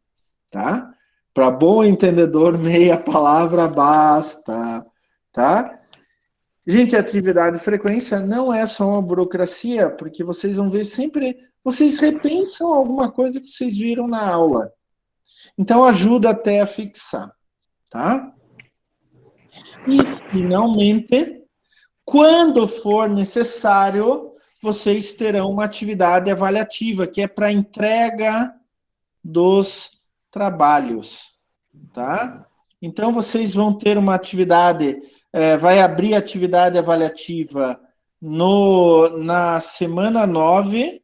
Speaker 1: Tá? Para bom entendedor, meia palavra basta. Tá? Gente, atividade de frequência não é só uma burocracia, porque vocês vão ver sempre, vocês repensam alguma coisa que vocês viram na aula. Então, ajuda até a fixar, tá? E, finalmente, quando for necessário, vocês terão uma atividade avaliativa, que é para entrega dos trabalhos, tá? Então, vocês vão ter uma atividade, vai abrir a atividade avaliativa na semana 9,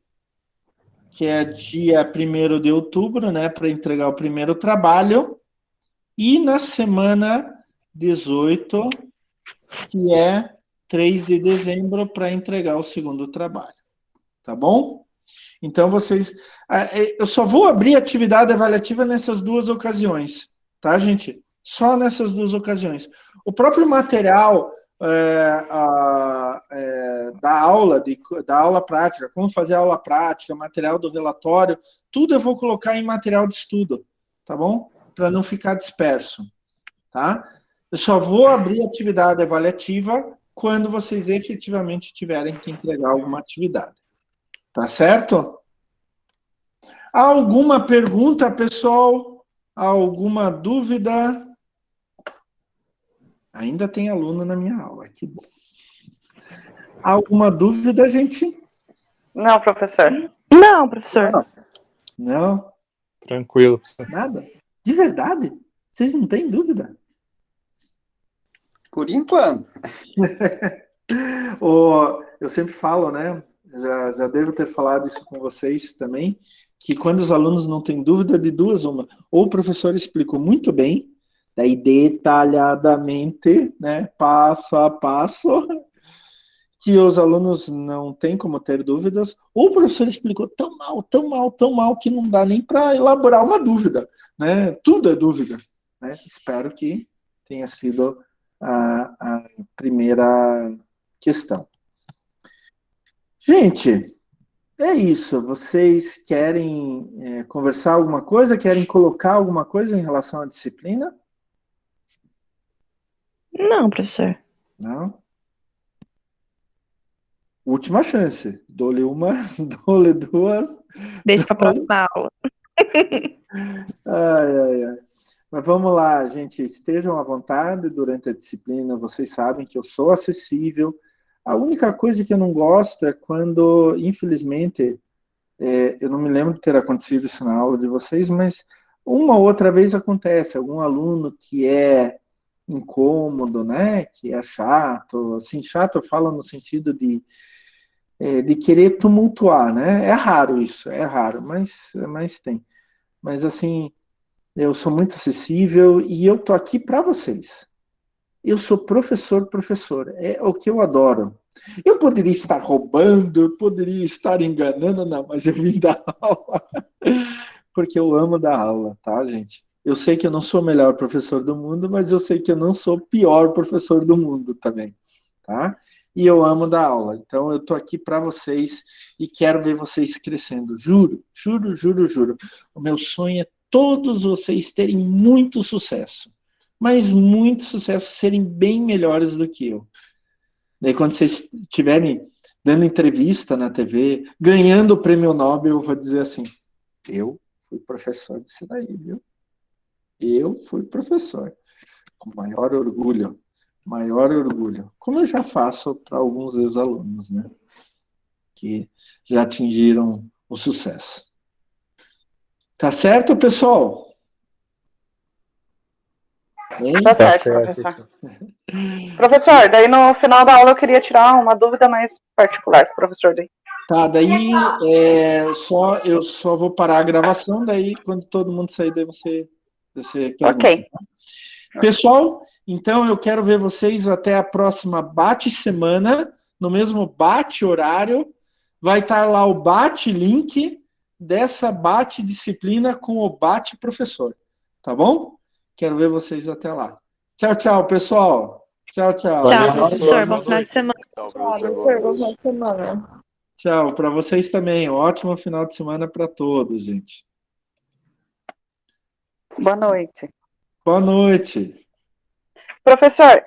Speaker 1: que é dia 1º de outubro, né, para entregar o primeiro trabalho, e na semana 18, que é 3 de dezembro, para entregar o segundo trabalho. Tá bom? Então, eu só vou abrir atividade avaliativa nessas 2 ocasiões, tá, gente? Só nessas 2 ocasiões. O próprio material da aula prática, como fazer a aula prática, material do relatório, tudo eu vou colocar em material de estudo, tá bom? Para não ficar disperso, tá? Eu só vou abrir atividade avaliativa quando vocês efetivamente tiverem que entregar alguma atividade. Tá certo? Alguma pergunta, pessoal? Alguma dúvida? Ainda tem aluno na minha aula, que bom. Alguma dúvida, gente?
Speaker 2: Não, professor.
Speaker 6: Não, professor.
Speaker 1: Não?
Speaker 3: Tranquilo, professor.
Speaker 1: Nada? De verdade? Vocês não têm dúvida?
Speaker 4: Por enquanto.
Speaker 1: Eu sempre falo, né? Já devo ter falado isso com vocês também, que quando os alunos não têm dúvida, de duas, uma. Ou o professor explicou muito bem, daí detalhadamente, né, passo a passo, que os alunos não têm como ter dúvidas, ou o professor explicou tão mal, tão mal, tão mal, que não dá nem para elaborar uma dúvida, né? Tudo é dúvida, né? Espero que tenha sido a primeira questão. Gente, é isso. Vocês querem conversar alguma coisa? Querem colocar alguma coisa em relação à disciplina?
Speaker 6: Não, professor.
Speaker 1: Não? Última chance. Dou-lhe uma, dou-lhe duas.
Speaker 6: Deixa pra próxima aula.
Speaker 1: Ai. Mas vamos lá, gente. Estejam à vontade durante a disciplina. Vocês sabem que eu sou acessível. A única coisa que eu não gosto é quando, infelizmente, eu não me lembro de ter acontecido isso na aula de vocês, mas uma ou outra vez acontece. Algum aluno que é incômodo, né? Que é chato. Assim, chato eu falo no sentido de querer tumultuar, né? É raro isso, é raro, mas tem. Mas, assim, eu sou muito acessível e eu tô aqui para vocês. Eu sou professor, é o que eu adoro. Eu poderia estar roubando, eu poderia estar enganando, não, mas eu vim dar aula porque eu amo dar aula, tá, gente? Eu sei que eu não sou o melhor professor do mundo, mas eu sei que eu não sou o pior professor do mundo também, tá? E eu amo dar aula, então eu tô aqui para vocês e quero ver vocês crescendo, juro, juro, juro, juro. O meu sonho é todos vocês terem muito sucesso, mas muito sucesso, serem bem melhores do que eu. Daí quando vocês estiverem dando entrevista na TV, ganhando o prêmio Nobel, eu vou dizer assim, eu fui professor disso daí, viu? Eu fui professor, com maior orgulho, como eu já faço para alguns ex-alunos, né? Que já atingiram o sucesso. Tá certo, pessoal? Hein?
Speaker 2: Tá certo, professor. Professor, daí no final da aula eu queria tirar uma dúvida mais particular com o professor daí.
Speaker 1: Tá, daí eu só vou parar a gravação, daí quando todo mundo sair, daí você pergunta.
Speaker 2: Ok.
Speaker 1: Pessoal, então eu quero ver vocês até a próxima bate-semana, no mesmo bate-horário. Vai estar lá o bate-link dessa bate-disciplina com o bate-professor. Tá bom? Quero ver vocês até lá. Tchau, tchau, pessoal. Tchau, tchau.
Speaker 6: Tchau, professor. Bom final de semana.
Speaker 5: Tchau, professor. Boa noite.
Speaker 1: Tchau, para vocês também. Ótimo final de semana para todos, gente.
Speaker 2: Boa noite.
Speaker 1: Boa noite.
Speaker 2: Professor,